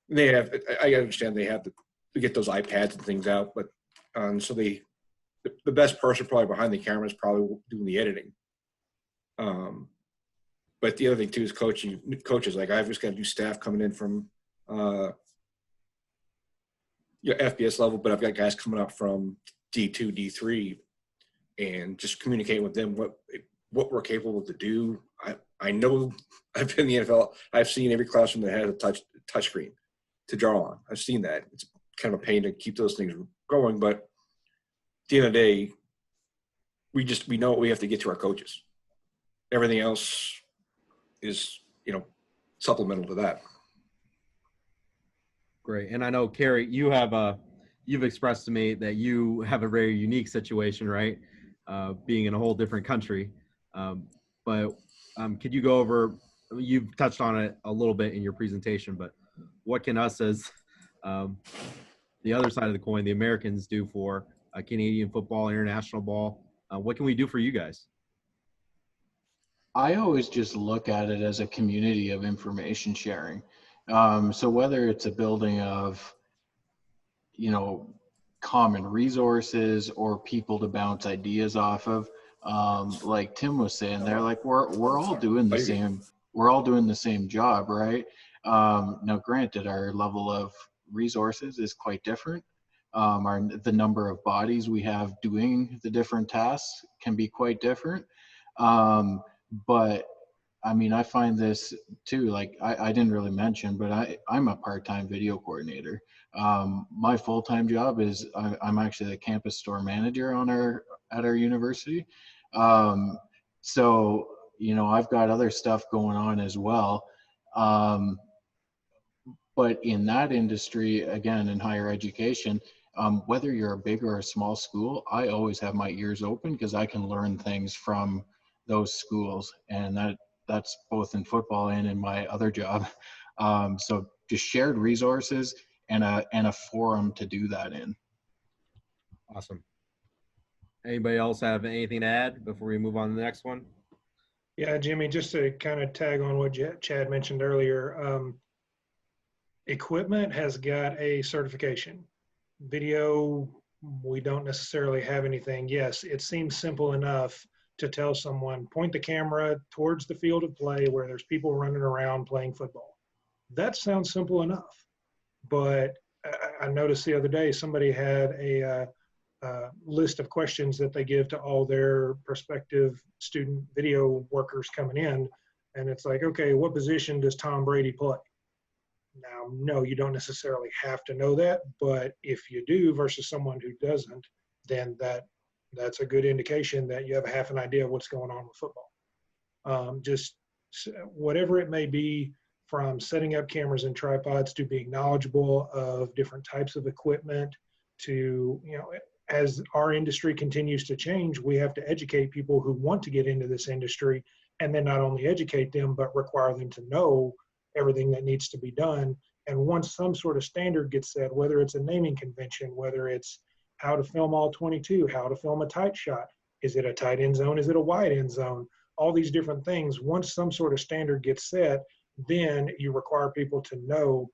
they have, I understand they have to get those iPads and things out, but so the best person probably behind the camera is probably doing the editing. But the other thing too is coaches. Like I've just got new staff coming in from FBS level, but I've got guys coming up from D2, D3, and just communicate with them what we're capable to do. I know I've been in the NFL. I've seen every classroom that has a touch screen to draw on. I've seen that. It's kind of a pain to keep those things going, but at the end of the day, we know what we have to get to our coaches. Everything else is, supplemental to that. Great. And I know, Kerry, you've expressed to me that you have a very unique situation, right? Being in a whole different country. But could you go over, you've touched on it a little bit in your presentation, but what can us as the other side of the coin, the Americans, do for Canadian football, international ball? What can we do for you guys? I always just look at it as a community of information sharing. So whether it's a building of, common resources or people to bounce ideas off of, like Tim was saying, they're like, we're all doing the same job, right? Now, granted, our level of resources is quite different. The number of bodies we have doing the different tasks can be quite different. But I mean, I find this too, like I didn't really mention, but I'm a part-time video coordinator. My full-time job is I'm actually the campus store manager at our university. So, I've got other stuff going on as well. But in that industry, again, in higher education, whether you're a big or a small school, I always have my ears open because I can learn things from those schools, and that's both in football and in my other job. So just shared resources and a forum to do that in. Awesome. Anybody else have anything to add before we move on to the next one? Yeah, Jimmy, just to kind of tag on what Chad mentioned earlier, equipment has got a certification. Video, we don't necessarily have anything. Yes, it seems simple enough to tell someone, point the camera towards the field of play where there's people running around playing football. That sounds simple enough. But I noticed the other day somebody had a list of questions that they give to all their prospective student video workers coming in. And it's like, okay, what position does Tom Brady play? Now, no, you don't necessarily have to know that, but if you do versus someone who doesn't, then that's a good indication that you have a half an idea of what's going on with football. Just whatever it may be, from setting up cameras and tripods to being knowledgeable of different types of equipment to, as our industry continues to change, we have to educate people who want to get into this industry, and then not only educate them, but require them to know everything that needs to be done. And once some sort of standard gets set, whether it's a naming convention, whether it's how to film all 22, how to film a tight shot, is it a tight end zone, is it a wide end zone, all these different things, once some sort of standard gets set, then you require people to know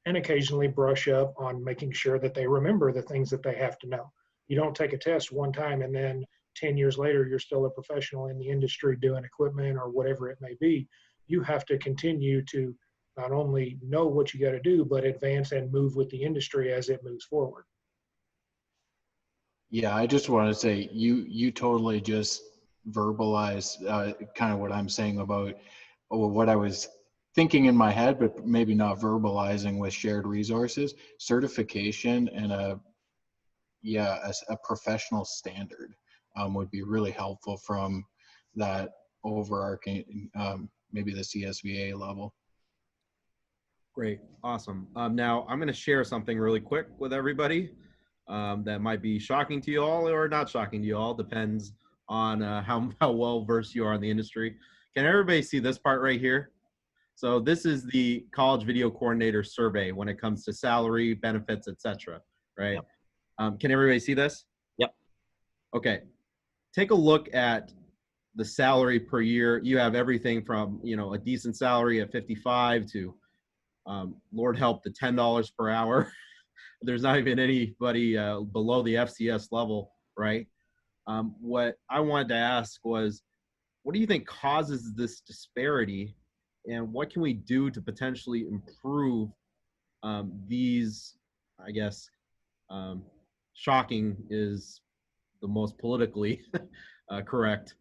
and occasionally brush up on making sure that they remember the things that they have to know. You don't take a test one time and then 10 years later, you're still a professional in the industry doing equipment or whatever it may be. You have to continue to not only know what you got to do, but advance and move with the industry as it moves forward. Yeah, I just want to say you totally just verbalized kind of what I'm saying about what I was thinking in my head, but maybe not verbalizing with shared resources, certification, and a professional standard would be really helpful from that overarching, maybe the CSVA level. Great. Awesome. Now I'm going to share something really quick with everybody that might be shocking to you all or not shocking to you all. Depends on how well versed you are in the industry. Can everybody see this part right here? So this is the college video coordinator survey when it comes to salary, benefits, etc. Right? Yep. Can everybody see this? Yep. Okay. Take a look at the salary per year. You have everything from a decent salary at 55 to Lord help, the $10 per hour. There's not even anybody below the FCS level, right? What I wanted to ask was, what do you think causes this disparity, and what can we do to potentially improve these, I guess, shocking is the most politically correct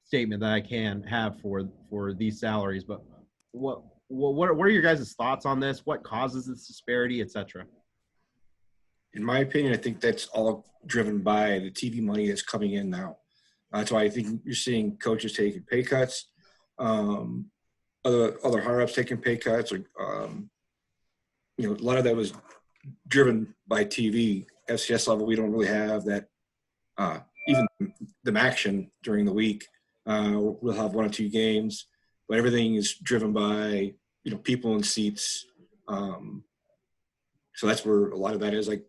statement that I can have for these salaries, but what are your guys' thoughts on this? What causes this disparity, et cetera? In my opinion, I think that's all driven by the TV money that's coming in now. That's why I think you're seeing coaches taking pay cuts, other higher-ups taking pay cuts. Or, a lot of that was driven by TV. FCS level, we don't really have that. Even the action during the week, we'll have 1 or 2 games, but everything is driven by people in seats. So that's where a lot of that is. I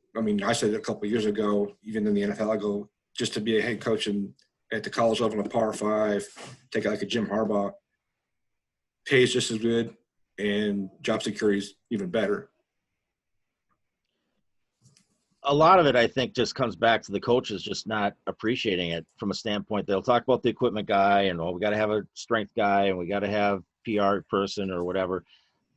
said it a couple of years ago, even in the NFL, I go, just to be a head coach at the college level in a Power 5, take like a Jim Harbaugh, pay is just as good and job security is even better. A lot of it, I think, just comes back to the coaches just not appreciating it from a standpoint. They'll talk about the equipment guy and, we got to have a strength guy and we got to have PR person or whatever.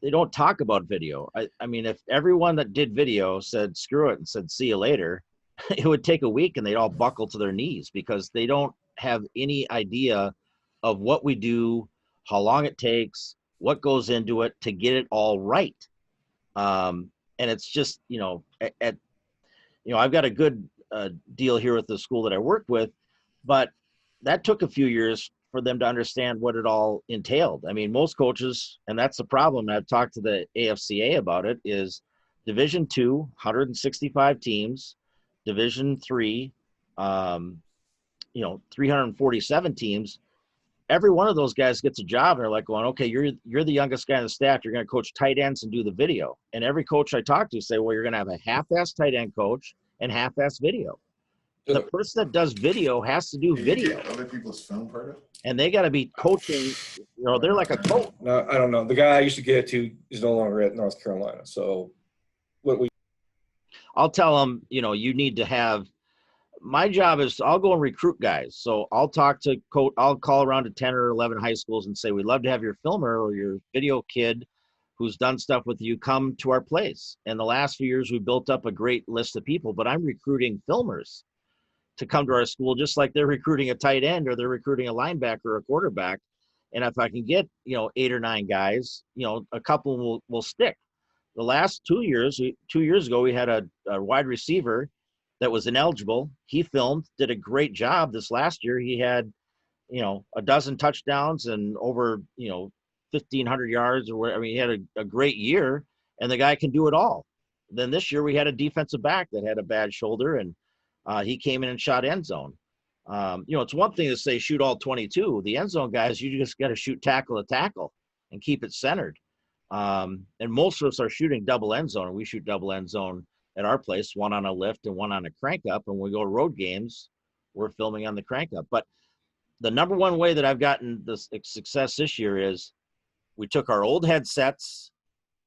They don't talk about video. I mean, if everyone that did video said, screw it, and said, see you later, it would take a week and they'd all buckle to their knees because they don't have any idea of what we do, how long it takes, what goes into it to get it all right. And it's just, I've got a good deal here with the school that I worked with, but that took a few years for them to understand what it all entailed. I mean, most coaches, and that's the problem, and I've talked to the AFCA about it, is Division II, 165 teams, Division III, 347 teams. Every one of those guys gets a job, and they're like going, okay, you're the youngest guy on the staff. You're going to coach tight ends and do the video. And every coach I talk to say, well, you're going to have a half-ass tight end coach and half-ass video. The person that does video has to do video. Other people's film part of it? And they got to be coaching. They're like a coach. No, I don't know. The guy I used to get it to is no longer at North Carolina. So I'll tell them, you need to have. My job is I'll go and recruit guys. So I'll talk to coach. I'll call around to 10 or 11 high schools and say, we'd love to have your filmer or your video kid who's done stuff with you come to our place. And the last few years, we built up a great list of people, but I'm recruiting filmers to come to our school, just like they're recruiting a tight end or they're recruiting a linebacker or a quarterback. And if I can get, 8 or 9 guys, a couple will stick. The last 2 years ago, we had a wide receiver that was ineligible. He filmed, did a great job. This last year, he had, a dozen touchdowns and over, 1,500 yards or whatever. I mean, he had a great year, and the guy can do it all. Then this year, we had a defensive back that had a bad shoulder, and he came in and shot end zone. It's one thing to say shoot all 22. The end zone guys, you just got to shoot tackle to tackle and keep it centered. And most of us are shooting double end zone, and we shoot double end zone at our place, one on a lift and one on a crank up. And when we go to road games, we're filming on the crank up. But the number one way that I've gotten the success this year is we took our old headsets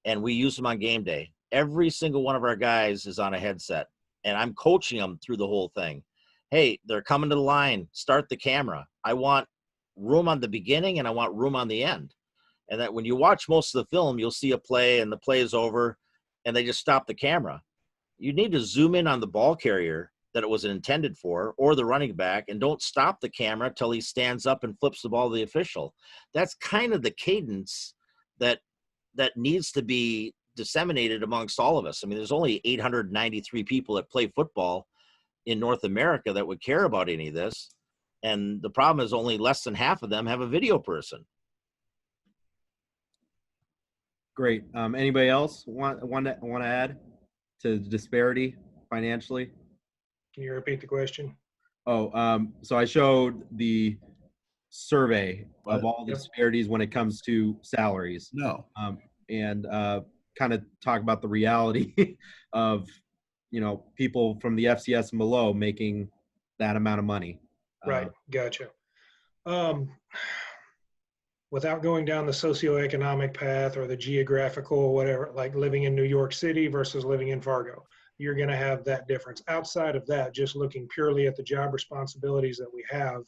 and we use them on game day. Every single one of our guys is on a headset, and I'm coaching them through the whole thing. Hey, they're coming to the line. Start the camera. I want room on the beginning and I want room on the end. And that when you watch most of the film, you'll see a play and the play is over and they just stop the camera. You need to zoom in on the ball carrier that it was intended for or the running back, and don't stop the camera till he stands up and flips the ball to the official. That's kind of the cadence that needs to be disseminated amongst all of us. I mean, there's only 893 people that play football in North America that would care about any of this. And the problem is only less than half of them have a video person. Great. Anybody else want to add to the disparity financially? Can you repeat the question? So I showed the survey of all the Yep. disparities when it comes to salaries. No. And kind of talk about the reality of, people from the FCS and below making that amount of money. Right. Gotcha. Without going down the socioeconomic path or the geographical, whatever, like living in New York City versus living in Fargo, you're going to have that difference. Outside of that, just looking purely at the job responsibilities that we have,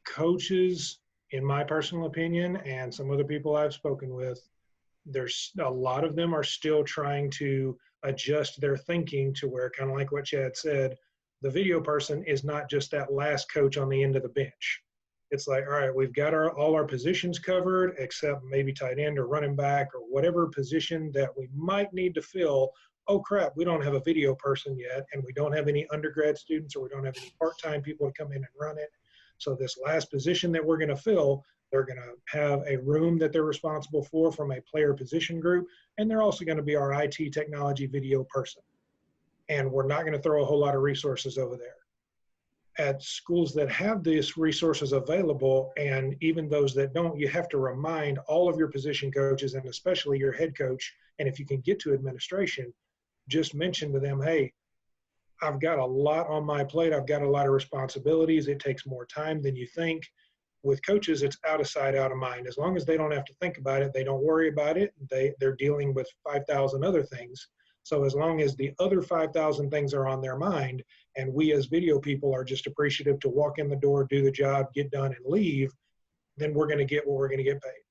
coaches, in my personal opinion, and some other people I've spoken with, there's a lot of them are still trying to adjust their thinking to where, kind of like what Chad said, the video person is not just that last coach on the end of the bench. It's like, all right, we've got all our positions covered, except maybe tight end or running back or whatever position that we might need to fill. Oh crap, we don't have a video person yet, and we don't have any undergrad students, or we don't have any part-time people to come in and run it. So this last position that we're going to fill, they're going to have a room that they're responsible for from a player position group, and they're also going to be our IT technology video person. And we're not going to throw a whole lot of resources over there. At schools that have these resources available, and even those that don't, you have to remind all of your position coaches, and especially your head coach, and if you can get to administration, just mention to them, hey, I've got a lot on my plate. I've got a lot of responsibilities. It takes more time than you think. With coaches, it's out of sight, out of mind. As long as they don't have to think about it, they don't worry about it. They're dealing with 5,000 other things. So as long as the other 5,000 things are on their mind, and we as video people are just appreciative to walk in the door, do the job, get done, and leave, then we're going to get what we're going to get paid.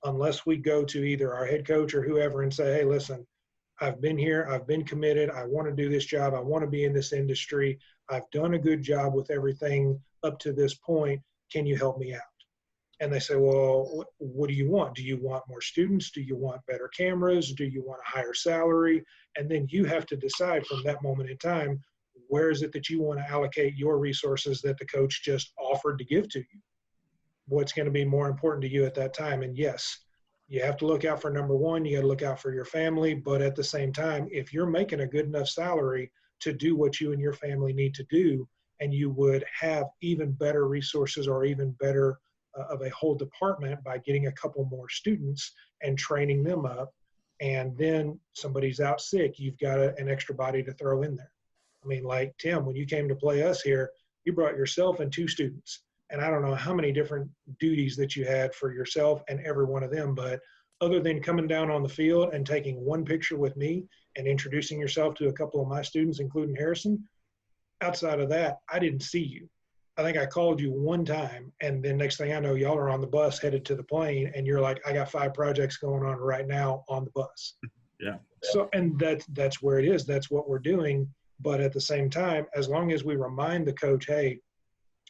Unless we go to either our head coach or whoever and say, hey, listen, I've been here, I've been committed, I want to do this job, I want to be in this industry, I've done a good job with everything up to this point, can you help me out? And they say, well, what do you want? Do you want more students? Do you want better cameras? Do you want a higher salary? And then you have to decide from that moment in time, where is it that you want to allocate your resources that the coach just offered to give to you? What's going to be more important to you at that time? And yes, you have to look out for number one, you got to look out for your family. But at the same time, if you're making a good enough salary to do what you and your family need to do, and you would have even better resources or even better of a whole department by getting a couple more students and training them up, and then somebody's out sick, you've got an extra body to throw in there. I mean, like Tim, when you came to play us here, you brought yourself and 2 students. And I don't know how many different duties that you had for yourself and every one of them, but other than coming down on the field and taking one picture with me and introducing yourself to a couple of my students, including Harrison, outside of that, I didn't see you. I think I called you one time, and then next thing I know, y'all are on the bus headed to the plane, and you're like, I got 5 projects going on right now on the bus. Yeah. So, and that's where it is. That's what we're doing. But at the same time, as long as we remind the coach, hey,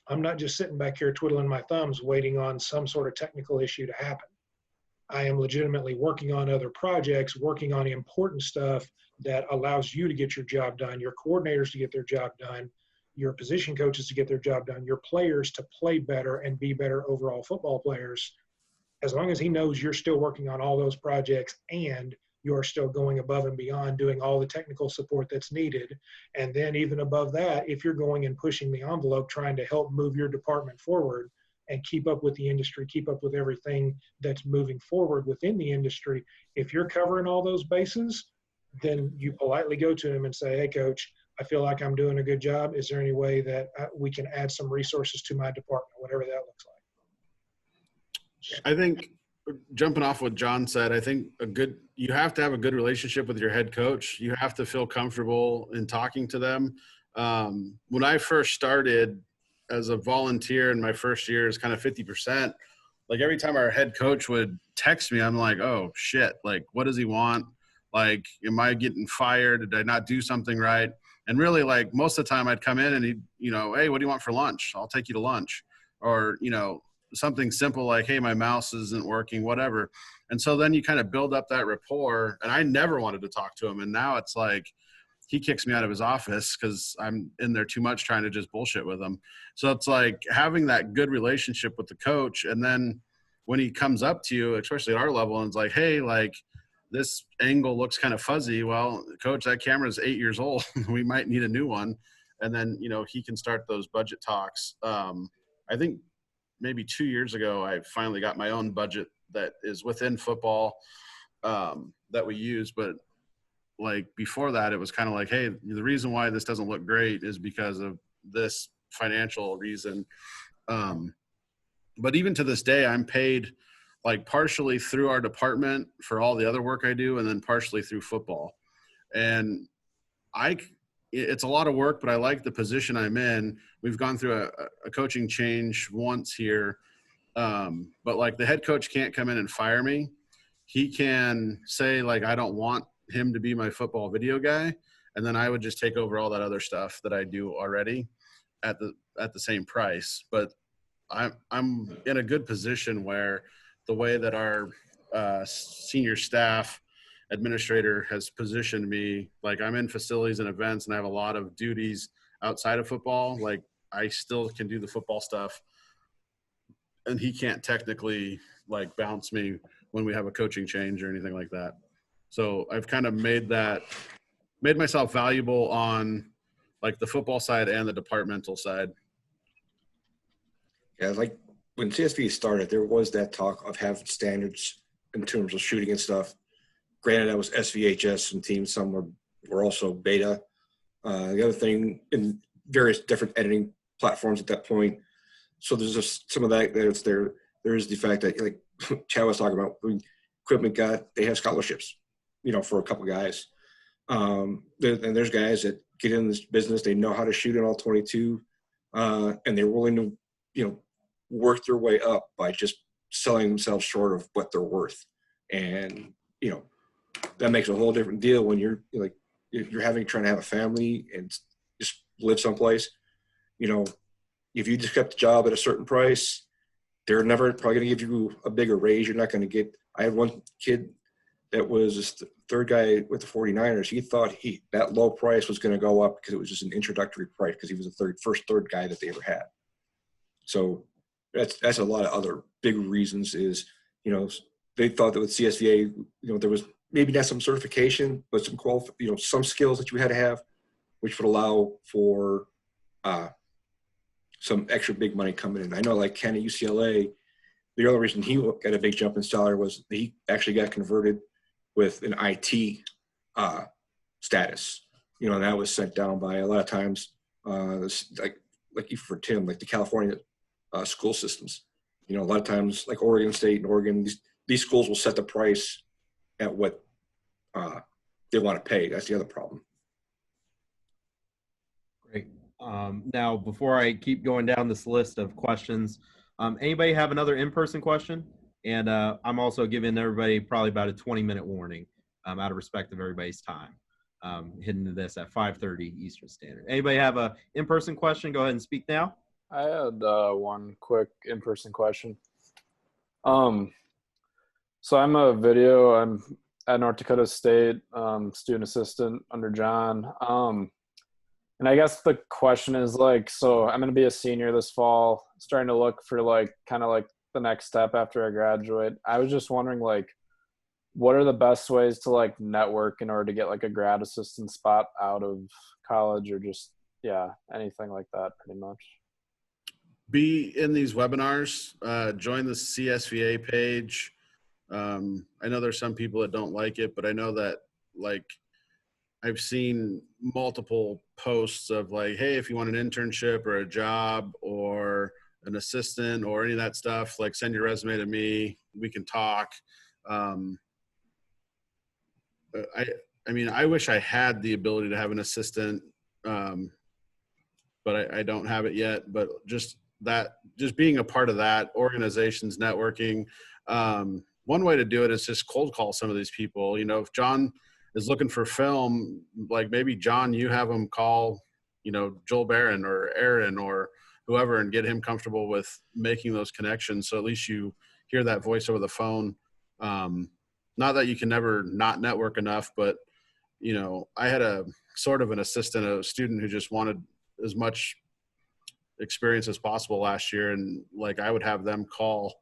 I'm not just sitting back here twiddling my thumbs waiting on some sort of technical issue to happen. I am legitimately working on other projects, working on important stuff that allows you to get your job done, your coordinators to get their job done, your position coaches to get their job done, your players to play better and be better overall football players. As long as he knows you're still working on all those projects and you're still going above and beyond doing all the technical support that's needed. And then even above that, if you're going and pushing the envelope, trying to help move your department forward and keep up with the industry, keep up with everything that's moving forward within the industry, if you're covering all those bases, then you politely go to him and say, hey, coach, I feel like I'm doing a good job. Is there any way that we can add some resources to my department, whatever that looks like? I think jumping off what John said, I think you have to have a good relationship with your head coach. You have to feel comfortable in talking to them. When I first started as a volunteer in my first year is kind of 50%, like every time our head coach would text me, I'm like, oh shit, like what does he want? Like, am I getting fired? Did I not do something right? And really, like most of the time I'd come in and he'd, hey, what do you want for lunch? I'll take you to lunch. Or, something simple like, hey, my mouse isn't working, whatever. And so then you kind of build up that rapport. And I never wanted to talk to him. And now it's like he kicks me out of his office because I'm in there too much trying to just bullshit with him. So it's like having that good relationship with the coach. And then when he comes up to you, especially at our level, and it's like, hey, like this angle looks kind of fuzzy. Well, coach, that camera is 8 years old. We might need a new one. And then, he can start those budget talks. I think maybe 2 years ago, I finally got my own budget that is within football that we use. But like before that, it was kind of like, hey, the reason why this doesn't look great is because of this financial reason. But even to this day, I'm paid like partially through our department for all the other work I do, and then partially through football. And it's a lot of work, but I like the position I'm in. We've gone through a coaching change once here. But like the head coach can't come in and fire me. He can say like, I don't want him to be my football video guy. And then I would just take over all that other stuff that I do already at the same price. But I'm in a good position where the way that our senior staff administrator has positioned me, like I'm in facilities and events and I have a lot of duties outside of football. Like I still can do the football stuff, and he can't technically like bounce me when we have a coaching change or anything like that. So I've kind of made myself valuable on like the football side and the departmental side. Yeah, like when CSV started, there was that talk of having standards in terms of shooting and stuff. Granted, that was SVHS and teams. Some were also beta. The other thing, in various different editing platforms at that point. So there's just some of that that's there. There is the fact that, like Chad was talking about, when equipment they have scholarships, for a couple guys. And there's guys that get in this business. They know how to shoot in all 22, and they're willing to, work their way up by just selling themselves short of what they're worth. And, that makes a whole different deal when you're like, if you're trying to have a family and just live someplace, if you just kept the job at a certain price, they're never probably going to give you a bigger raise. You're not going to get, I had one kid that was the third guy with the 49ers. He thought that low price was going to go up because it was just an introductory price because he was the first third guy that they ever had. So that's a lot of other big reasons is, they thought that with CSVA, there was maybe not some certification, but some some skills that you had to have, which would allow for some extra big money coming in. I know like Ken at UCLA, the only reason he got a big jump in salary was he actually got converted with an IT status. that was sent down by a lot of times, like even for Tim, like the California school systems. A lot of times, like Oregon State and Oregon, these schools will set the price at what they want to pay. That's the other problem. Great. Now, before I keep going down this list of questions, anybody have another in-person question? And I'm also giving everybody probably about a 20-minute warning out of respect of everybody's time. Hitting this at 5:30 Eastern Standard. Anybody have a in-person question? Go ahead and speak now. I had one quick in-person question. So I'm at North Dakota State, student assistant under John. And I guess the question is so I'm going to be a senior this fall, starting to look for kind of the next step after I graduate. I was just wondering what are the best ways to network in order to get a grad assistant spot out of college, or just, anything like that pretty much. Be in these webinars, join the CSVA page. I know there's some people that don't like it, but I know that I've seen multiple posts of hey, if you want an internship or a job or an assistant or any of that stuff, send your resume to me. We can talk. I mean, I wish I had the ability to have an assistant, but I don't have it yet. But just being a part of that, organizations, networking. One way to do it is just cold call some of these people. If John is looking for film, maybe John, you have him call, Joel Barron or Aaron or whoever and get him comfortable with making those connections. So at least you hear that voice over the phone. Not that you can never not network enough, but, I had a sort of an assistant, a student who just wanted as much experience as possible last year. And I would have them call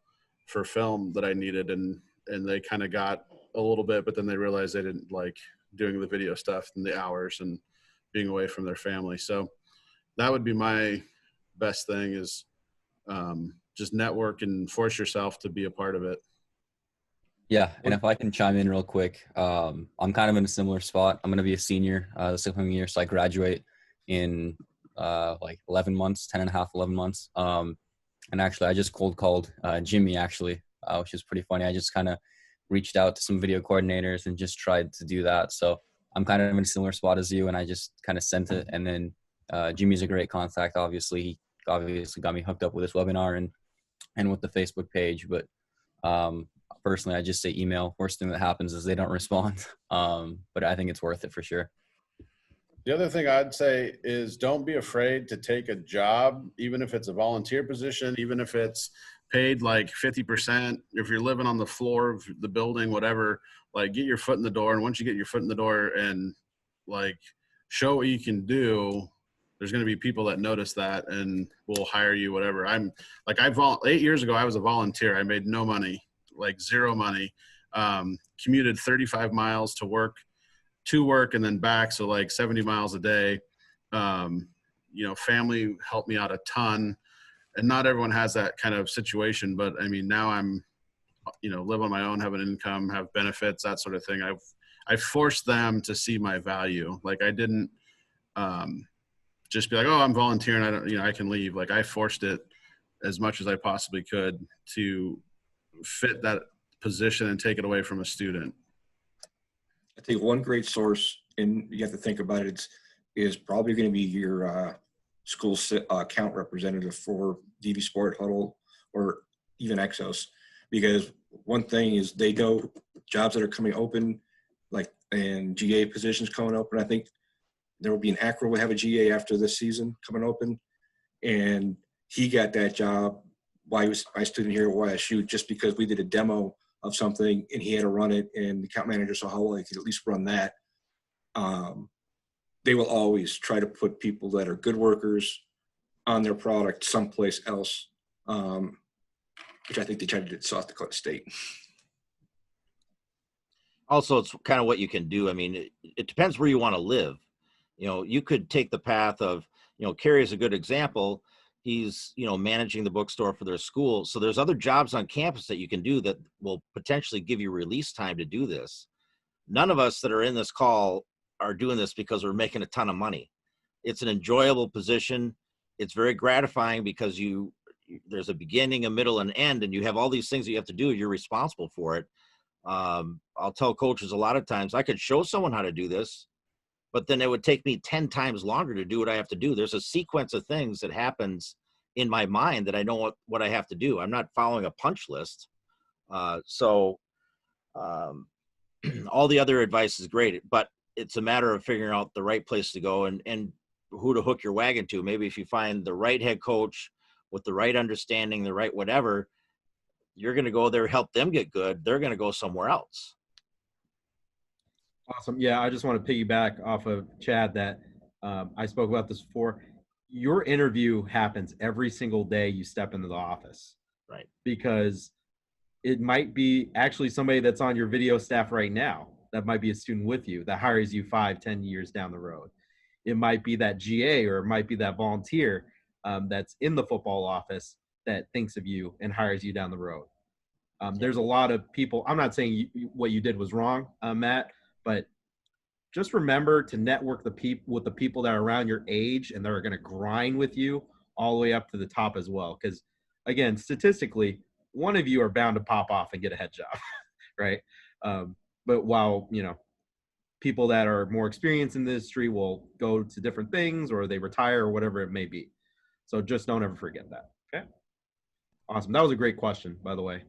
for film that I needed. And they kind of got a little bit, but then they realized they didn't like doing the video stuff and the hours and being away from their family. So that would be my best thing is just network and force yourself to be a part of it. Yeah, and if I can chime in real quick, I'm kind of in a similar spot. I'm going to be a senior this upcoming year, so I graduate in 11 months, 10 and a half, 11 months. And actually, I just cold called Jimmy, actually, which is pretty funny. I just kind of reached out to some video coordinators and just tried to do that. So I'm kind of in a similar spot as you, and I just kind of sent it. And then Jimmy's a great contact, obviously. He obviously got me hooked up with this webinar and with the Facebook page. But personally, I just say email. Worst thing that happens is they don't respond. But I think it's worth it for sure. The other thing I'd say is don't be afraid to take a job, even if it's a volunteer position, even if it's paid 50%, if you're living on the floor of the building, whatever, get your foot in the door. And once you get your foot in the door and show what you can do, there's going to be people that notice that and will hire you, whatever. 8 years ago, I was a volunteer. I made no money, zero money, commuted 35 miles to work and then back. So 70 miles a day. Family helped me out a ton, and not everyone has that kind of situation. But I mean, now I'm, live on my own, have an income, have benefits, that sort of thing. I've forced them to see my value. I didn't just be oh, I'm volunteering, I don't, I can leave. I forced it as much as I possibly could to fit that position and take it away from a student. I think one great source, and you have to think about it, is probably going to be your school account representative for DV Sport, Huddle, or even Exos. Because one thing is they know jobs that are coming open, and GA positions coming open. I think there will be an Acro will have a GA after this season coming open. And he got that job while he was my student here at YSU just because we did a demo of something and he had to run it, and the account manager saw how well he could at least run that. They will always try to put people that are good workers on their product someplace else, which I think they tried to do at South Dakota State. Also, it's kind of what you can do. I mean, it depends where you want to live. You could take the path of, Kerry is a good example. He's, managing the bookstore for their school. So there's other jobs on campus that you can do that will potentially give you release time to do this. None of us that are in this call are doing this because we're making a ton of money. It's an enjoyable position. It's very gratifying because there's a beginning, a middle, and end, and you have all these things that you have to do. You're responsible for it. I'll tell coaches a lot of times, I could show someone how to do this, but then it would take me 10 times longer to do what I have to do. There's a sequence of things that happens in my mind that I know what I have to do. I'm not following a punch list. So all the other advice is great, but it's a matter of figuring out the right place to go and who to hook your wagon to. Maybe if you find the right head coach with the right understanding, the right whatever, you're going to go there, help them get good. They're going to go somewhere else. Awesome. Yeah, I just want to piggyback off of Chad that I spoke about this before. Your interview happens every single day you step into the office. Right. Because it might be actually somebody that's on your video staff right now. That might be a student with you that hires you 5-10 years down the road. It might be that GA, or it might be that volunteer that's in the football office that thinks of you and hires you down the road. There's a lot of people. I'm not saying what you did was wrong, Matt, but just remember to network with the people that are around your age and that are going to grind with you all the way up to the top as well. Because again, statistically, one of you are bound to pop off and get a head job, right? But while, people that are more experienced in the industry will go to different things or they retire or whatever it may be. So just don't ever forget that. Okay. Awesome. That was a great question, by the way.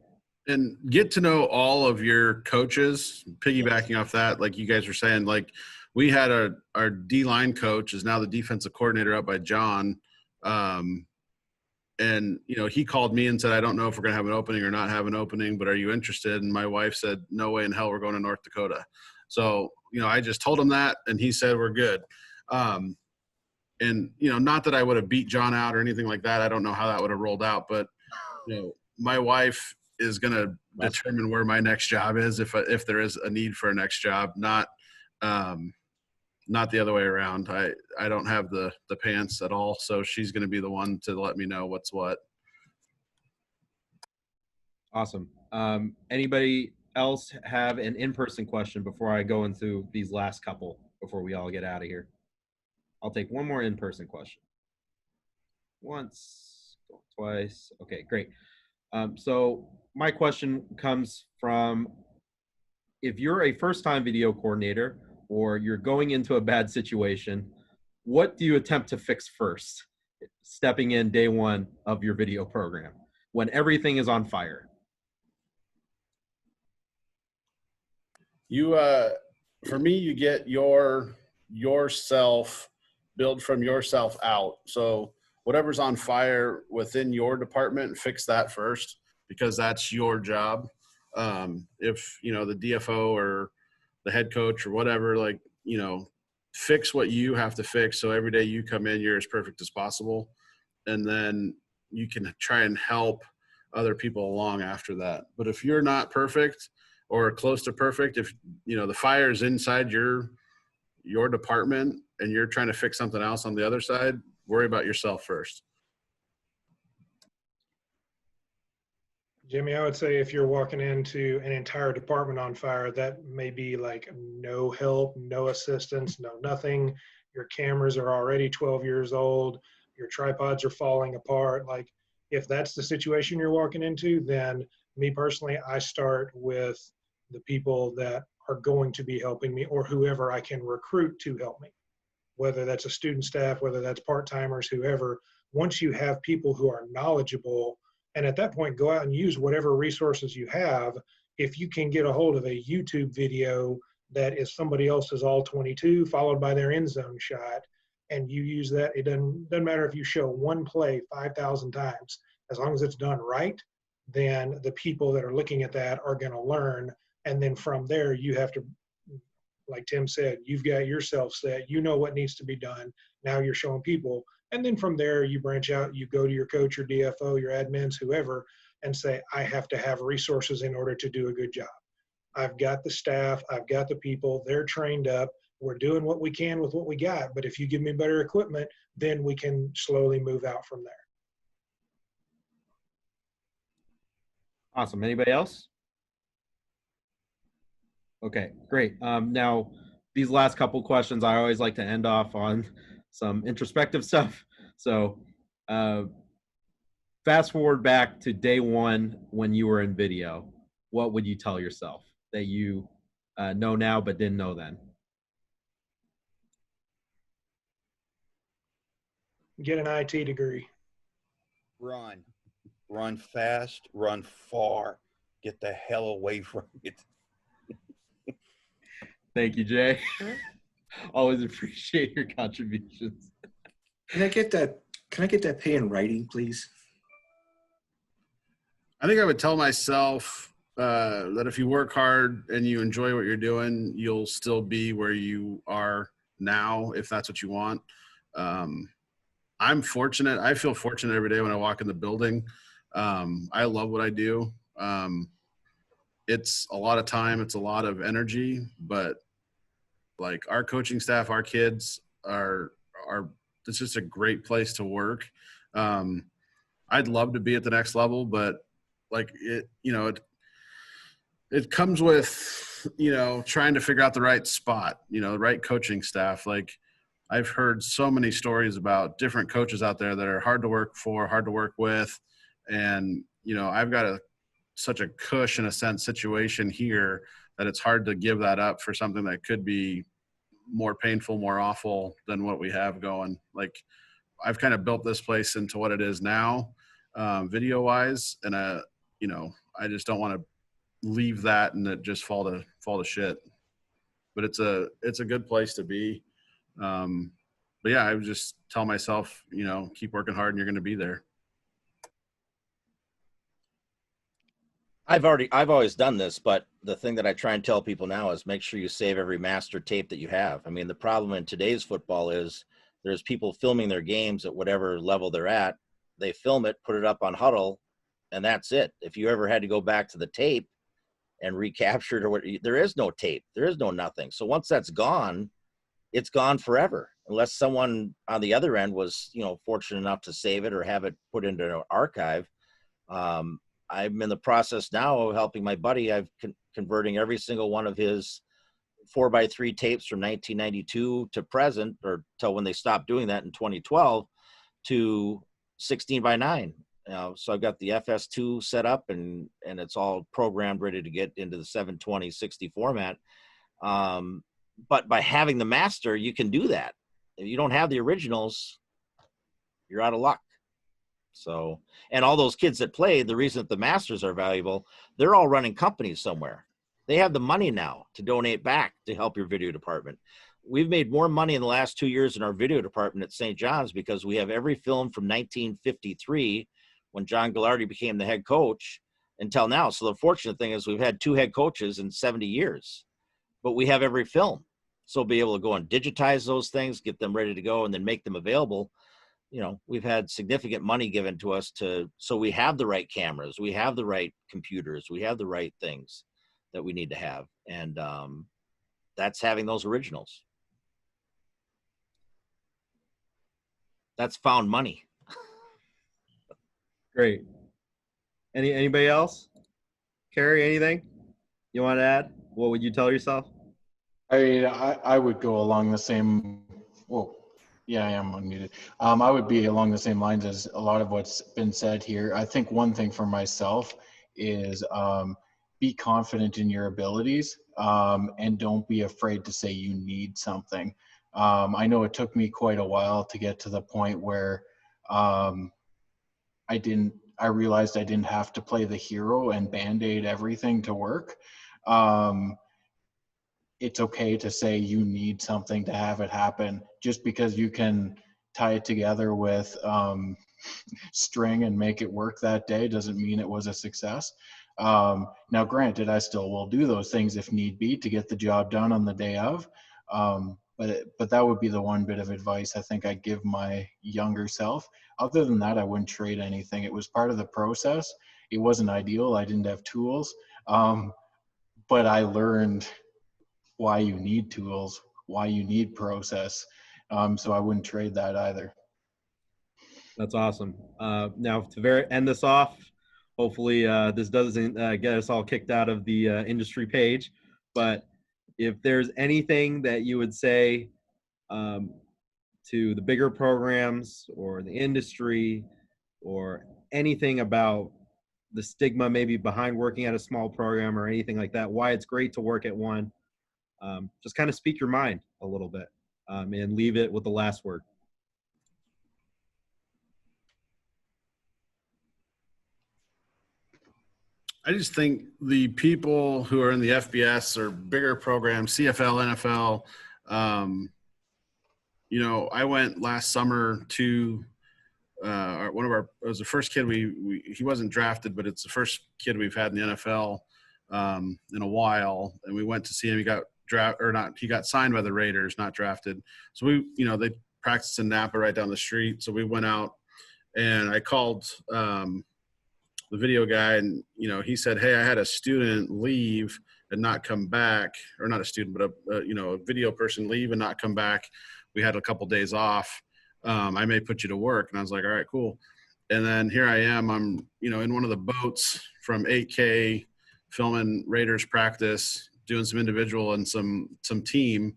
And get to know all of your coaches. Piggybacking off that, like you guys were saying, like we had our D-line coach is now the defensive coordinator up by John. And, he called me and said, I don't know if we're going to have an opening or not have an opening, but are you interested? And my wife said, no way in hell we're going to North Dakota. So, I just told him that, and he said, we're good. And, not that I would have beat John out or anything like that. I don't know how that would have rolled out, but, my wife is going to determine where my next job is if there is a need for a next job, not the other way around. I don't have the pants at all, so she's going to be the one to let me know what's what. Awesome. Anybody else have an in-person question before I go into these last couple before we all get out of here? I'll take one more in-person question. Once, twice. Okay, great. So my question comes from, if you're a first-time video coordinator or you're going into a bad situation, what do you attempt to fix first, stepping in day one of your video program when everything is on fire? For me, you get yourself, build from yourself out. So whatever's on fire within your department, fix that first, because that's your job. If, the DFO or the head coach or whatever, fix what you have to fix. So every day you come in, you're as perfect as possible. And then you can try and help other people along after that. But if you're not perfect or close to perfect, if, the fire is inside your department and you're trying to fix something else on the other side, worry about yourself first. Jimmy, I would say if you're walking into an entire department on fire, that may be like no help, no assistance, no nothing. Your cameras are already 12 years old. Your tripods are falling apart. Like, if that's the situation you're walking into, then me personally, I start with the people that are going to be helping me or whoever I can recruit to help me, whether that's a student staff, whether that's part-timers, whoever. Once you have people who are knowledgeable, and at that point, go out and use whatever resources you have. If you can get a hold of a YouTube video that is somebody else's all 22 followed by their end zone shot, and you use that, it doesn't matter if you show one play 5,000 times, as long as it's done right, then the people that are looking at that are going to learn. And then from there, you have to, like Tim said, you've got yourself set, you know what needs to be done. Now you're showing people. And then from there, you branch out, you go to your coach, your DFO, your admins, whoever, and say, I have to have resources in order to do a good job. I've got the staff, I've got the people, they're trained up, we're doing what we can with what we got. But if you give me better equipment, then we can slowly move out from there. Awesome. Anybody else? Okay, great. Now, these last couple questions, I always like to end off on some introspective stuff. So fast forward back to day one when you were in video. What would you tell yourself that you know now but didn't know then? Get an IT degree. Run fast, run far. Get the hell away from it. Thank you, Jay. Always appreciate your contributions. Can I get that pay in writing, please? I think I would tell myself that if you work hard and you enjoy what you're doing, you'll still be where you are now, if that's what you want. I'm fortunate. I feel fortunate every day when I walk in the building. I love what I do. It's a lot of time. It's a lot of energy, but like our coaching staff, our kids it's just a great place to work. I'd love to be at the next level, but like it comes with, trying to figure out the right spot, the right coaching staff. Like I've heard so many stories about different coaches out there that are hard to work for, hard to work with. And, I've got such a cush in a sense situation here that it's hard to give that up for something that could be more painful, more awful than what we have going. Like I've kind of built this place into what it is now, video wise. And, I just don't want to leave that and it just fall to shit, but it's a good place to be. But yeah, I would just tell myself, keep working hard and you're going to be there. I've always done this, but the thing that I try and tell people now is make sure you save every master tape that you have. I mean, the problem in today's football is there's people filming their games at whatever level they're at. They film it, put it up on Huddle, and that's it. If you ever had to go back to the tape and recapture it or what, there is no tape. There is no nothing. So once that's gone, it's gone forever, unless someone on the other end was, fortunate enough to save it or have it put into an archive. I'm in the process now of helping my buddy. I've converting every single one of his 4x3 tapes from 1992 to present, or till when they stopped doing that in 2012, to 16:9. So I've got the FS2 set up and it's all programmed, ready to get into the 720/60 format. But by having the master, you can do that. If you don't have the originals, you're out of luck. So, and all those kids that played, the reason that the masters are valuable, they're all running companies somewhere. They have the money now to donate back to help your video department. We've made more money in the last 2 years in our video department at St. John's because we have every film from 1953 when John Gallardi became the head coach until now. So the fortunate thing is we've had 2 head coaches in 70 years, but we have every film. So we'll be able to go and digitize those things, get them ready to go, and then make them available. We've had significant money given to us so we have the right cameras, we have the right computers, we have the right things that we need to have. And that's having those originals. That's found money. Great. Anybody else? Kerry, anything you want to add? What would you tell yourself? I would go along the same, yeah, I am unmuted. I would be along the same lines as a lot of what's been said here. I think one thing for myself is be confident in your abilities and don't be afraid to say you need something. I know it took me quite a while to get to the point where I realized I didn't have to play the hero and band-aid everything to work. It's okay to say you need something to have it happen. Just because you can tie it together with string and make it work that day doesn't mean it was a success. Now, granted, I still will do those things if need be to get the job done on the day of. But that would be the one bit of advice I think I'd give my younger self. Other than that, I wouldn't trade anything. It was part of the process. It wasn't ideal. I didn't have tools. But I learned why you need tools, why you need process. So I wouldn't trade that either. That's awesome. Now to end this off, hopefully this doesn't get us all kicked out of the industry page, but if there's anything that you would say to the bigger programs or the industry or anything about the stigma maybe behind working at a small program or anything like that, why it's great to work at one, just kind of speak your mind a little bit and leave it with the last word. I just think the people who are in the FBS or bigger programs, CFL, NFL, you know, I went last summer to it was the first kid he wasn't drafted, but it's the first kid we've had in the NFL in a while. And we went to see him. He got he got signed by the Raiders, not drafted. So they practiced in Napa right down the street. So we went out and I called the video guy, and he said, "Hey, I had a student leave and not come back, or not a student, but a video person leave and not come back. We had a couple days off. I may put you to work." And I was like, "All right, cool." And then here I am. I'm in one of the boats from 8K, filming Raiders practice, doing some individual and some team,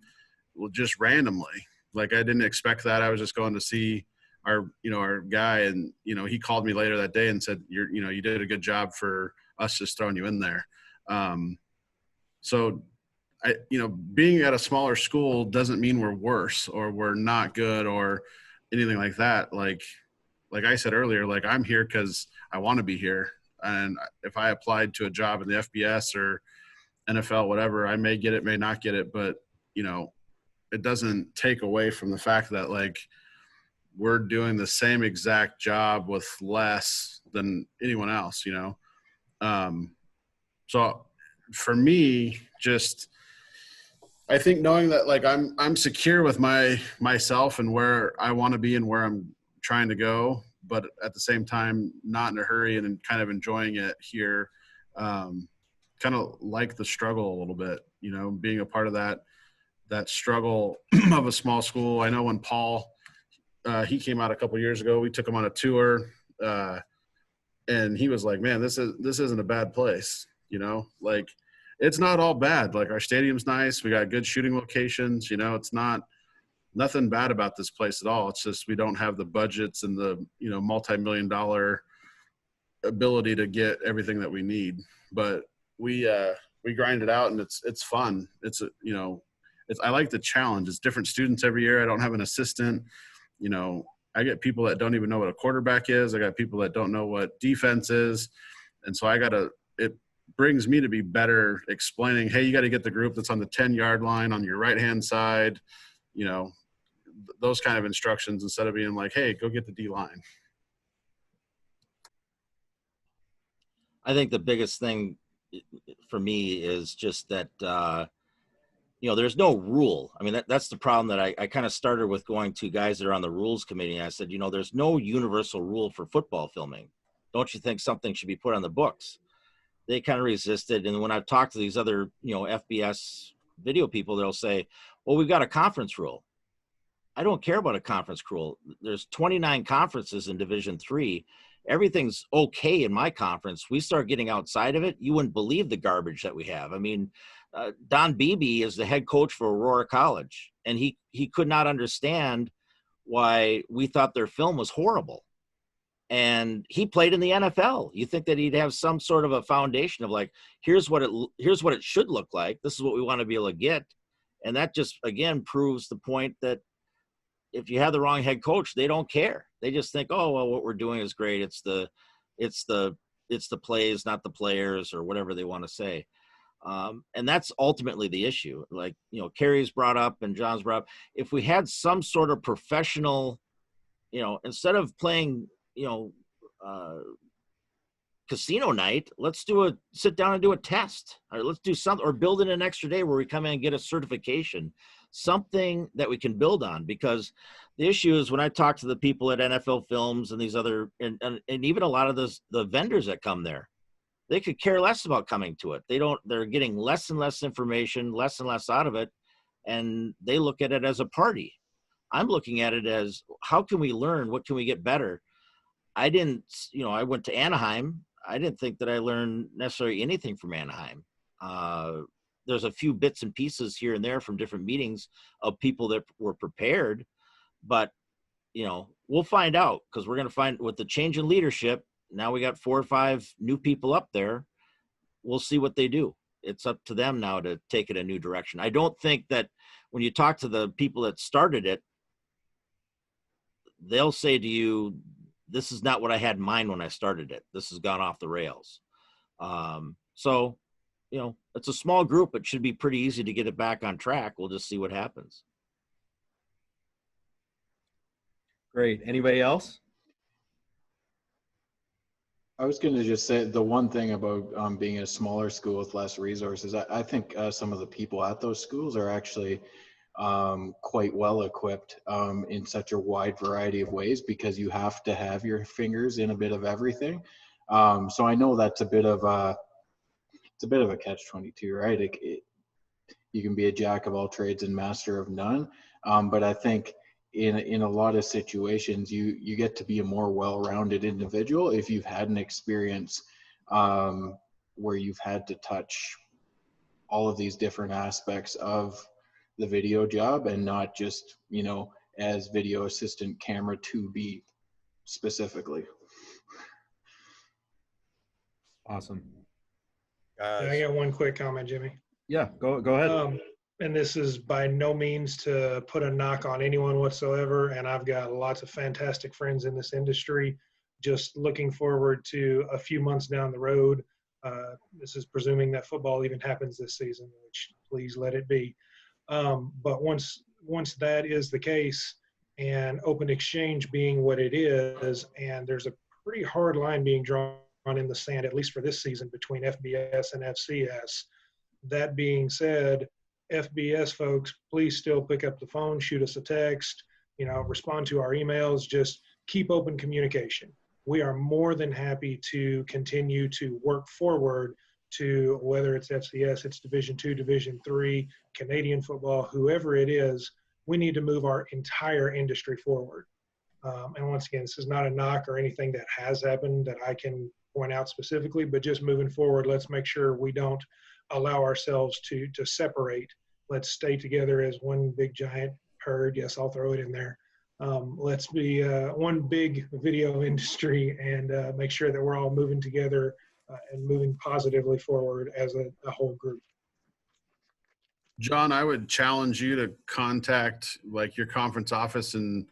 just randomly. Like I didn't expect that. I was just going to see our guy, and he called me later that day and said, you did a good job for us just throwing you in there. So being at a smaller school doesn't mean we're worse or we're not good or anything like that. Like I said earlier, like I'm here because I want to be here. And if I applied to a job in the FBS or NFL, whatever, I may get it, may not get it, but it doesn't take away from the fact that like we're doing the same exact job with less than anyone else, So for me, just, I think knowing that like I'm secure with myself and where I want to be and where I'm trying to go, but at the same time, not in a hurry and kind of enjoying it here. Kind of like the struggle a little bit, being a part of that struggle of a small school. I know when Paul, he came out a couple years ago, we took him on a tour, and he was like, "Man, this isn't a bad place." Like it's not all bad. Like our stadium's nice. We got good shooting locations. It's nothing bad about this place at all. It's just, we don't have the budgets and the, multi-million-dollar ability to get everything that we need. But we grind it out, and it's fun. I like the challenge. It's different students every year. I don't have an assistant. I get people that don't even know what a quarterback is. I got people that don't know what defense is. And so it brings me to be better explaining, hey, you got to get the group that's on the 10-yard line on your right-hand side, those kind of instructions, instead of being like, hey, go get the D line. I think the biggest thing for me is just that, there's no rule. I mean, that's the problem that I kind of started with, going to guys that are on the rules committee. I said, there's no universal rule for football filming. Don't you think something should be put on the books? They kind of resisted. And when I've talked to these other, FBS video people, they'll say, well, we've got a conference rule. I don't care about a conference rule. There's 29 conferences in Division III. Everything's okay in my conference. We start getting outside of it, you wouldn't believe the garbage that we have. I mean, Don Beebe is the head coach for Aurora College, and he could not understand why we thought their film was horrible. And he played in the NFL. You think that he'd have some sort of a foundation of like, here's what it should look like. This is what we want to be able to get. And that just, again, proves the point that if you have the wrong head coach, they don't care. They just think, oh, well, what we're doing is great. It's the plays, not the players, or whatever they want to say. And that's ultimately the issue. Like, Kerry's brought up and John's brought up, if we had some sort of professional, instead of playing, casino night, let's sit down and do a test, or let's do something, or build in an extra day where we come in and get a certification, something that we can build on. Because the issue is, when I talk to the people at NFL Films and these other, and even a lot of the vendors that come there, they could care less about coming to it. They're getting less and less information, less and less out of it. And they look at it as a party. I'm looking at it as, how can we learn? What can we get better? I went to Anaheim. I didn't think that I learned necessarily anything from Anaheim. there's a few bits and pieces here and there from different meetings of people that were prepared, but we'll find out, because we're going to find with the change in leadership. Now we got 4 or 5 new people up there. We'll see what they do. It's up to them now to take it a new direction. I don't think that when you talk to the people that started it, they'll say to you, this is not what I had in mind when I started it. This has gone off the rails. So, it's a small group. It should be pretty easy to get it back on track. We'll just see what happens. Great. Anybody else? I was going to just say the one thing about being a smaller school with less resources. I think some of the people at those schools are actually quite well equipped in such a wide variety of ways, because you have to have your fingers in a bit of everything. So I know that's a bit of a catch-22, right? You can be a jack of all trades and master of none, but I think in a lot of situations you get to be a more well-rounded individual if you've had an experience where you've had to touch all of these different aspects of the video job, and not just as video assistant camera 2B specifically. Awesome. I got one quick comment, Jimmy. Yeah, go ahead. And this is by no means to put a knock on anyone whatsoever. And I've got lots of fantastic friends in this industry. Just looking forward to a few months down the road. This is presuming that football even happens this season, which please let it be. But once that is the case, and open exchange being what it is, and there's a pretty hard line being drawn in the sand, at least for this season, between FBS and FCS. That being said, FBS folks, please still pick up the phone, shoot us a text, respond to our emails, just keep open communication. We are more than happy to continue to work forward to, whether it's FCS, it's Division II, Division III, Canadian football, whoever it is, we need to move our entire industry forward. And once again, this is not a knock or anything that has happened that I can point out specifically, but just moving forward, let's make sure we don't allow ourselves to separate. Let's stay together as one big giant herd. Yes, I'll throw it in there. Let's be one big video industry, and make sure that we're all moving together and moving positively forward as a whole group. John, I would challenge you to contact your conference office and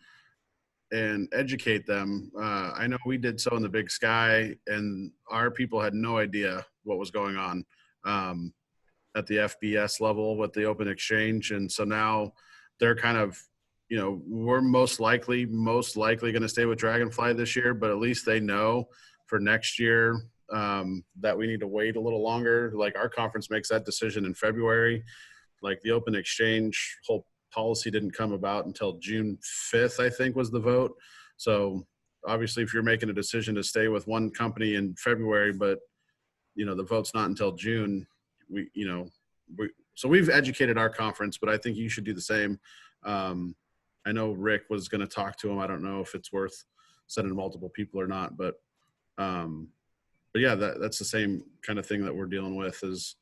educate them. I know we did so in the Big Sky, and our people had no idea what was going on at the FBS level with the open exchange. And so now they're kind of, we're most likely going to stay with Dragonfly this year, but at least they know for next year that we need to wait a little longer. Our conference makes that decision in February. The open exchange whole policy didn't come about until June 5th, I think was the vote. So obviously if you're making a decision to stay with one company in February, but the vote's not until June, so we've educated our conference, but I think you should do the same. I know Rick was going to talk to him. I don't know if it's worth sending multiple people or not, but yeah, that's the same kind of thing that we're dealing with. Is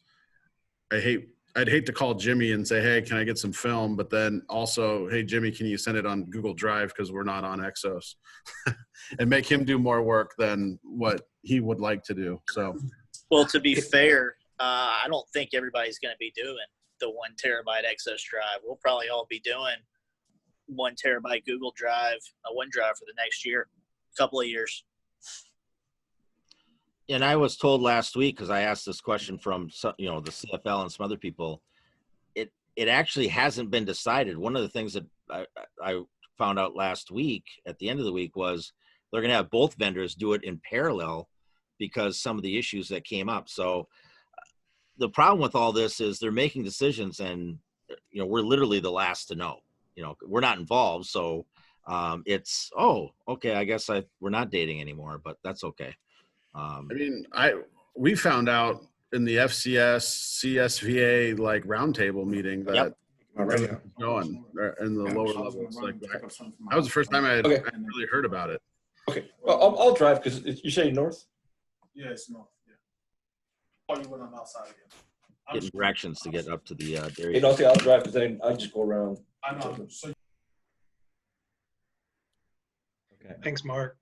I'd hate to call Jimmy and say, hey, can I get some film? But then also, hey, Jimmy, can you send it on Google Drive because we're not on Exos? And make him do more work than what he would like to do. So, well, to be fair, I don't think everybody's going to be doing the 1 terabyte Exos drive. We'll probably all be doing 1 terabyte Google Drive, OneDrive for the next year, couple of years. And I was told last week, because I asked this question from the CFL and some other people, it actually hasn't been decided. One of the things that I found out last week at the end of the week was they're going to have both vendors do it in parallel because some of the issues that came up. So the problem with all this is they're making decisions, and we're literally the last to know. We're not involved, so it's okay. I guess we're not dating anymore, but that's okay. We found out in the FCS CSVA roundtable meeting that going in the lower levels. That was the first time I had really heard about it. Okay, well, I'll drive because you say north. Yeah, it's north. Yeah. Oh, you went on outside again. getting directions to get up to the dairy. Hey, don't say I'll drive because then I'll just go around. I know. So Okay. Thanks, Mark.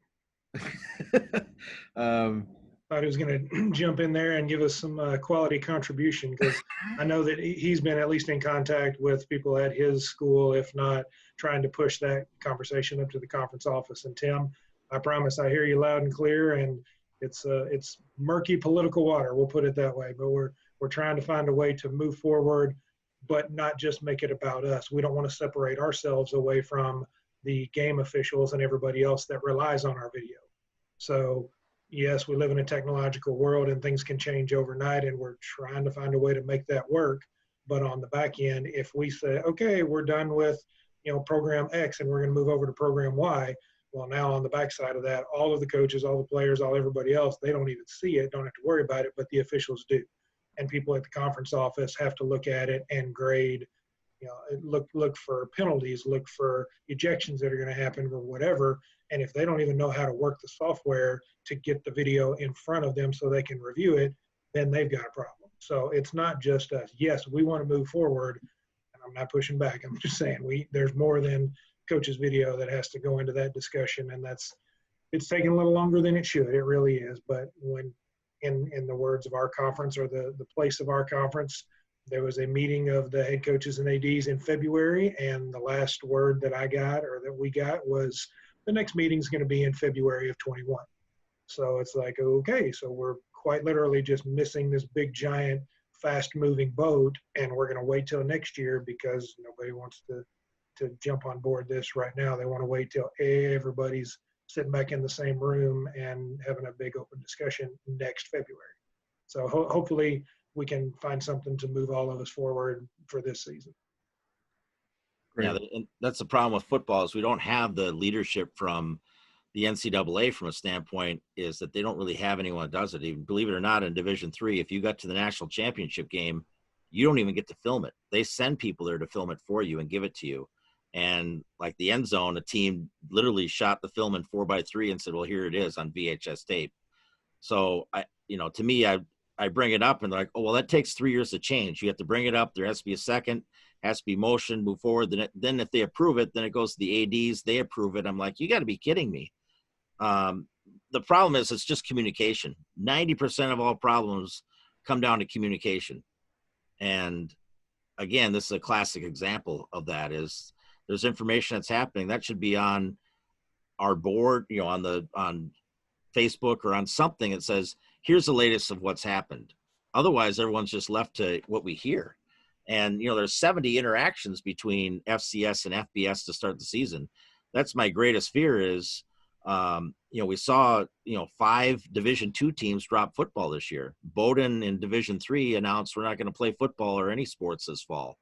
um, Thought he was going to jump in there and give us some quality contribution, because I know that he's been at least in contact with people at his school, if not trying to push that conversation up to the conference office. And Tim, I promise I hear you loud and clear, and it's murky political water, we'll put it that way, but we're trying to find a way to move forward, but not just make it about us. We don't want to separate ourselves away from the game officials and everybody else that relies on our video. So yes, we live in a technological world and things can change overnight, and we're trying to find a way to make that work. But on the back end, if we say, okay, we're done with, program X and we're going to move over to program Y, well, now on the backside of that, all of the coaches, all the players, everybody else, they don't even see it, don't have to worry about it, but the officials do. And people at the conference office have to look at it and grade, look for penalties, look for ejections that are going to happen or whatever. And if they don't even know how to work the software to get the video in front of them so they can review it, then they've got a problem. So it's not just us. Yes, we want to move forward, and I'm not pushing back. I'm just saying there's more than coach's video that has to go into that discussion, and it's taking a little longer than it should. It really is. But when in the words of our conference, or the place of our conference, there was a meeting of the head coaches and ADs in February, and the last word that I got, or that we got, was the next meeting is going to be in February of 21. So it's like, okay, so we're quite literally just missing this big, giant, fast-moving boat, and we're going to wait till next year because nobody wants to jump on board this right now. They want to wait till everybody's sitting back in the same room and having a big open discussion next February. So hopefully we can find something to move all of us forward for this season. Yeah, and that's the problem with football, is we don't have the leadership from the NCAA from a standpoint, is that they don't really have anyone that does it. Even, believe it or not, in Division III, if you got to the national championship game, you don't even get to film it. They send people there to film it for you and give it to you. And like the end zone, a team literally shot the film in 4x3 and said, well, here it is on VHS tape. So to me, I bring it up and they're like, oh, well, that takes 3 years to change. You have to bring it up. There has to be a second, has to be motion, move forward. Then if they approve it, then it goes to the ADs. They approve it. I'm like, you got to be kidding me. The problem is it's just communication. 90% of all problems come down to communication. And again, this is a classic example of that. Is there's information that's happening that should be on our board, on Facebook or on something that says, here's the latest of what's happened. Otherwise, everyone's just left to what we hear. And, there's 70 interactions between FCS and FBS to start the season. That's my greatest fear is, we saw, 5 Division II teams drop football this year. Bowdoin in Division III announced we're not going to play football or any sports this fall.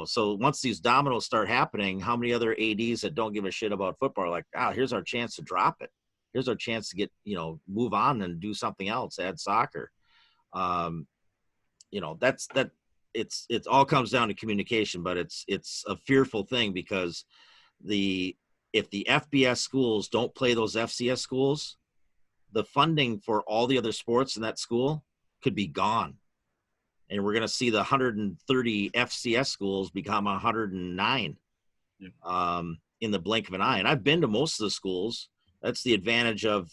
So once these dominoes start happening, how many other ADs that don't give a shit about football are like, here's our chance to drop it. Here's our chance to get, move on and do something else, add soccer. It all comes down to communication, but it's a fearful thing because if the FBS schools don't play those FCS schools, the funding for all the other sports in that school could be gone. And we're going to see the 130 FCS schools become 109 in the blink of an eye. And I've been to most of the schools. That's the advantage of,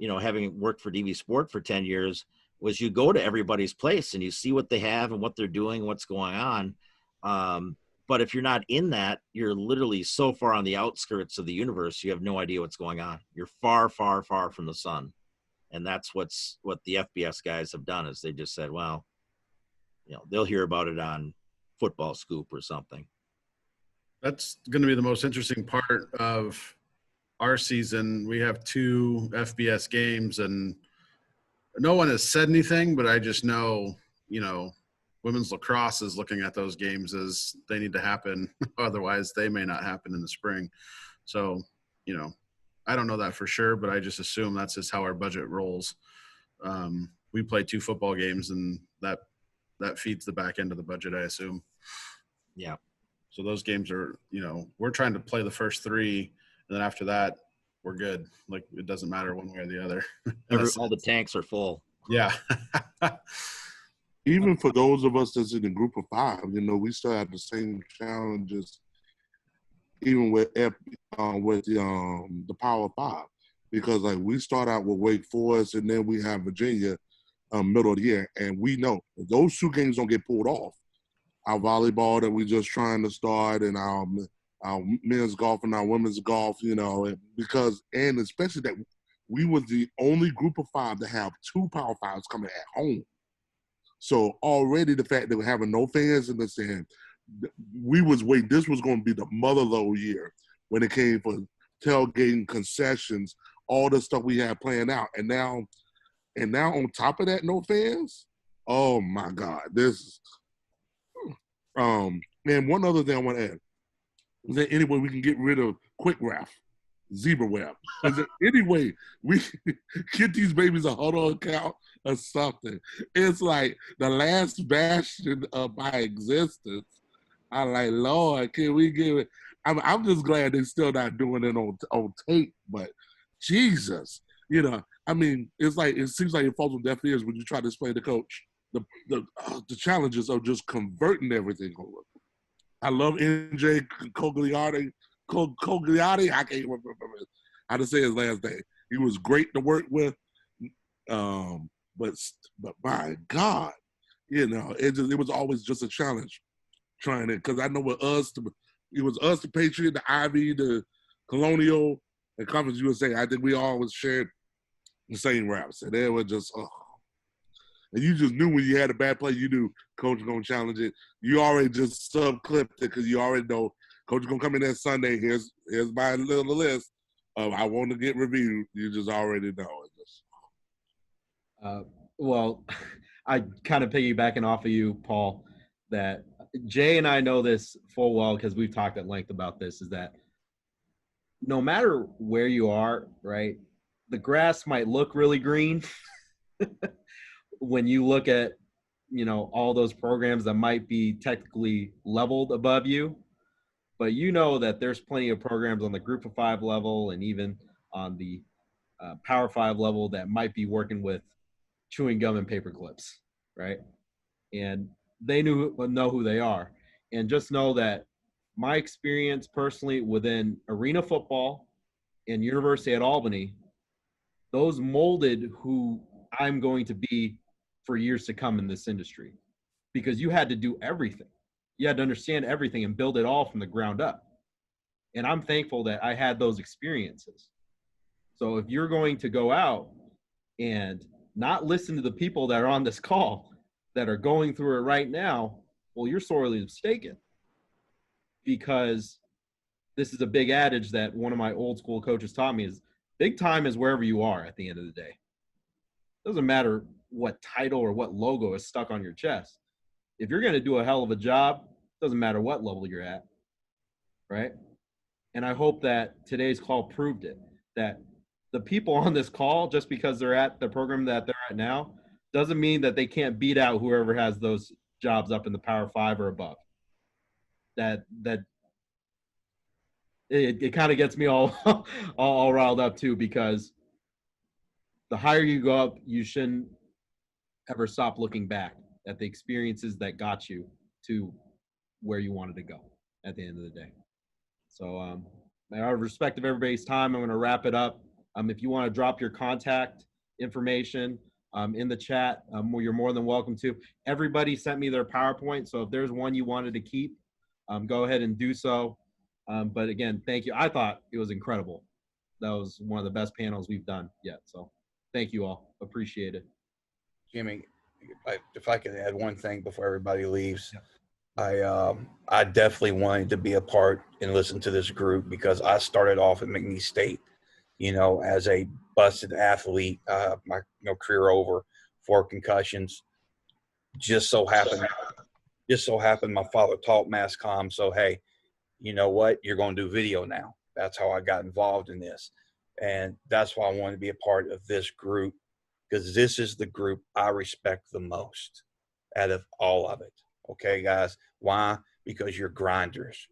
having worked for DV Sport for 10 years, was you go to everybody's place and you see what they have and what they're doing, what's going on. But if you're not in that, you're literally so far on the outskirts of the universe, you have no idea what's going on. You're far, far, far from the sun. And that's what the FBS guys have done, is they just said, well, they'll hear about it on Football Scoop or something. That's going to be the most interesting part of our season. We have 2 FBS games and no one has said anything, but I just know, women's lacrosse is looking at those games as they need to happen. Otherwise they may not happen in the spring. So, I don't know that for sure, but I just assume that's just how our budget rolls. We play 2 football games and that feeds the back end of the budget, I assume. Yeah. So those games are, we're trying to play the first 3, and then after that, we're good. Like, it doesn't matter one way or the other. All the tanks are full. Yeah. even for those of us that's in the group of 5, we still have the same challenges, even with the Power 5, because like we start out with Wake Forest and then we have Virginia middle of the year, and we know if those 2 games don't get pulled off, our volleyball that we just trying to start, and our men's golf and our women's golf, and especially that we was the only group of 5 to have 2 Power 5s coming at home. So already the fact that we're having no fans in the stand, this was going to be the mother load year when it came for tailgating, concessions, all the stuff we had planned out. And now on top of that, no fans? Oh my God. Man, one other thing I want to add. Is there any way we can get rid of quick wrap, zebra web? Is there any way we get these babies a huddle account or something? It's like the last bastion of my existence. I'm like, Lord, can we give it? I'm just glad they're still not doing it on tape, but Jesus, it's like it seems like it falls on deaf ears when you try to explain to coach the challenges of just converting everything over. I love NJ Cogliati. I can't remember how to say his last name. He was great to work with, but my God, it was always just a challenge trying it, because I know it was us, the Patriot, the Ivy, the Colonial, and Conference USA. I think we always shared the same raps, and they were just and you just knew when you had a bad play, you knew coach was gonna challenge it. You already just sub-clipped it because you already know coach is gonna come in there Sunday. Here's my little list of I want to get reviewed. You just already know it. Well, I kind of piggybacking off of you, Paul, that Jay and I know this full well because we've talked at length about this, is that no matter where you are, right, the grass might look really green when you look at, all those programs that might be technically leveled above you, but that there's plenty of programs on the group of 5 level and even on the Power 5 level that might be working with chewing gum and paper clips, right? And they know who they are. And just know that my experience personally within arena football and University at Albany, those molded who I'm going to be for years to come in this industry, because you had to do everything. You had to understand everything and build it all from the ground up. And I'm thankful that I had those experiences. So if you're going to go out and not listen to the people that are on this call that are going through it right now, well, you're sorely mistaken, because this is a big adage that one of my old school coaches taught me, is big time is wherever you are at the end of the day. Doesn't matter what title or what logo is stuck on your chest. If you're going to do a hell of a job, doesn't matter what level you're at, right? And I hope that today's call proved it, that the people on this call, just because they're at the program that they're at now, doesn't mean that they can't beat out whoever has those jobs up in the Power 5 or above. That it kind of gets me all riled up too, because the higher you go up, you shouldn't ever stop looking back at the experiences that got you to where you wanted to go at the end of the day. So out of respect of everybody's time, I'm going to wrap it up. If you want to drop your contact information in the chat, you're more than welcome to. Everybody sent me their PowerPoint, so if there's one you wanted to keep, go ahead and do so. But again, thank you. I thought it was incredible. That was one of the best panels we've done yet. So thank you all. Appreciate it. Jimmy, if I could add one thing before everybody leaves. Yeah. I definitely wanted to be a part and listen to this group, because I started off at McNeese State, as a busted athlete, my career over, 4 concussions. Just so happened my father taught mass comm. So, hey, you know what? You're going to do video now. That's how I got involved in this. And that's why I wanted to be a part of this group, because this is the group I respect the most out of all of it. Okay, guys. Why? Because you're grinders.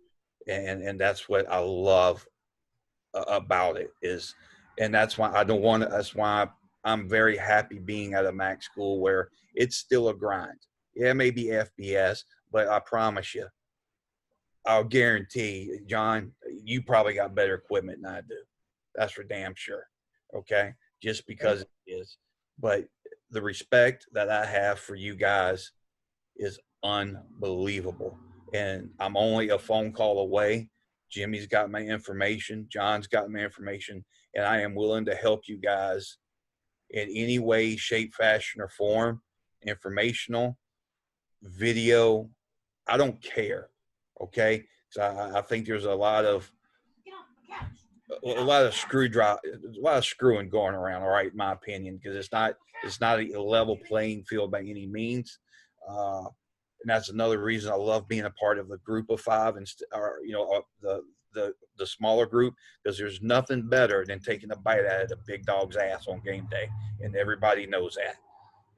And that's what I love about it is, and that's why that's why I'm very happy being at a MAC school where it's still a grind. Yeah, it may be FBS, but I promise you, I'll guarantee, John, you probably got better equipment than I do. That's for damn sure. Okay. Just because it is. But the respect that I have for you guys is unbelievable. And I'm only a phone call away. Jimmy's got my information. John's got my information. And I am willing to help you guys in any way, shape, fashion, or form. Informational, video, I don't care. Okay. So I think there's a lot of screwing going around. All right, in my opinion, because it's not a level playing field by any means. And that's another reason I love being a part of the group of five or the smaller group, because there's nothing better than taking a bite out of the big dog's ass on game day, and everybody knows that.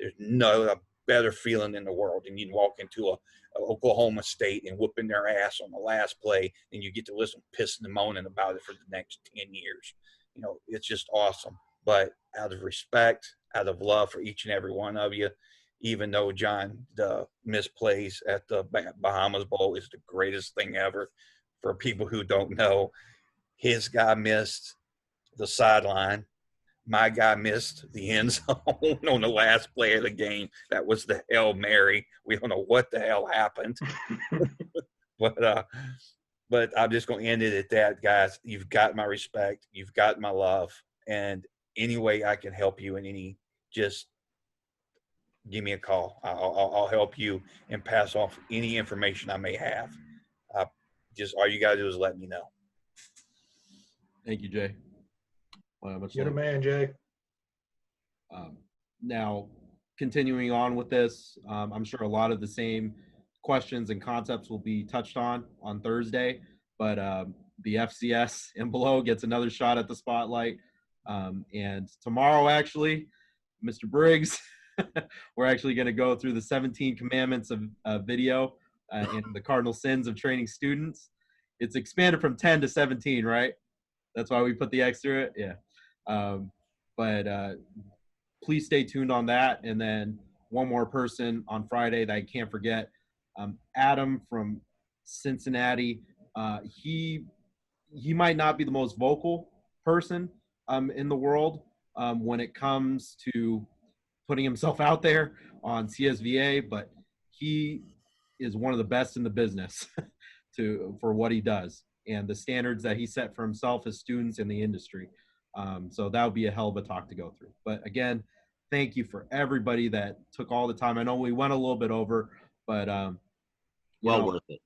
There's no better feeling in the world than you can walk into a Oklahoma State and whooping their ass on the last play, and you get to listen pissing and moaning about it for the next 10 years. It's just awesome. But out of respect, out of love for each and every one of you, even though John, the misplays at the Bahamas Bowl is the greatest thing ever. For people who don't know, his guy missed the sideline. My guy missed the end zone on the last play of the game. That was the Hail Mary. We don't know what the hell happened. But I'm just going to end it at that, guys. You've got my respect. You've got my love. And any way I can help you just give me a call. I'll help you and pass off any information I may have. All you got to do is let me know. Thank you, Jay. You're the man, Jay. Now, continuing on with this, I'm sure a lot of the same questions and concepts will be touched on Thursday, but the FCS and below gets another shot at the spotlight. And tomorrow, actually, Mr. Briggs, we're actually going to go through the 17 commandments of video and the cardinal sins of training students. It's expanded from 10 to 17, right? That's why we put the X through it. Yeah. But please stay tuned on that. And then one more person on Friday that I can't forget, Adam from Cincinnati. He might not be the most vocal person in the world when it comes to putting himself out there on CSVA, but he is one of the best in the business for what he does and the standards that he set for himself, his students, in the industry. So that would be a hell of a talk to go through. But again, thank you for everybody that took all the time. I know we went a little bit over, but worth it.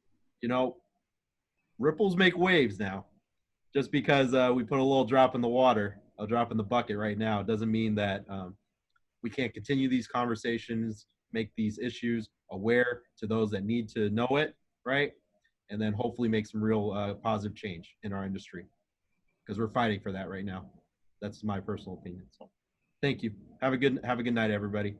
Ripples make waves now. Just because we put a little drop in the water, a drop in the bucket right now, doesn't mean that we can't continue these conversations, make these issues aware to those that need to know it, right? And then hopefully make some real positive change in our industry, because we're fighting for that right now. That's my personal opinion. So thank you. Have a good night, everybody.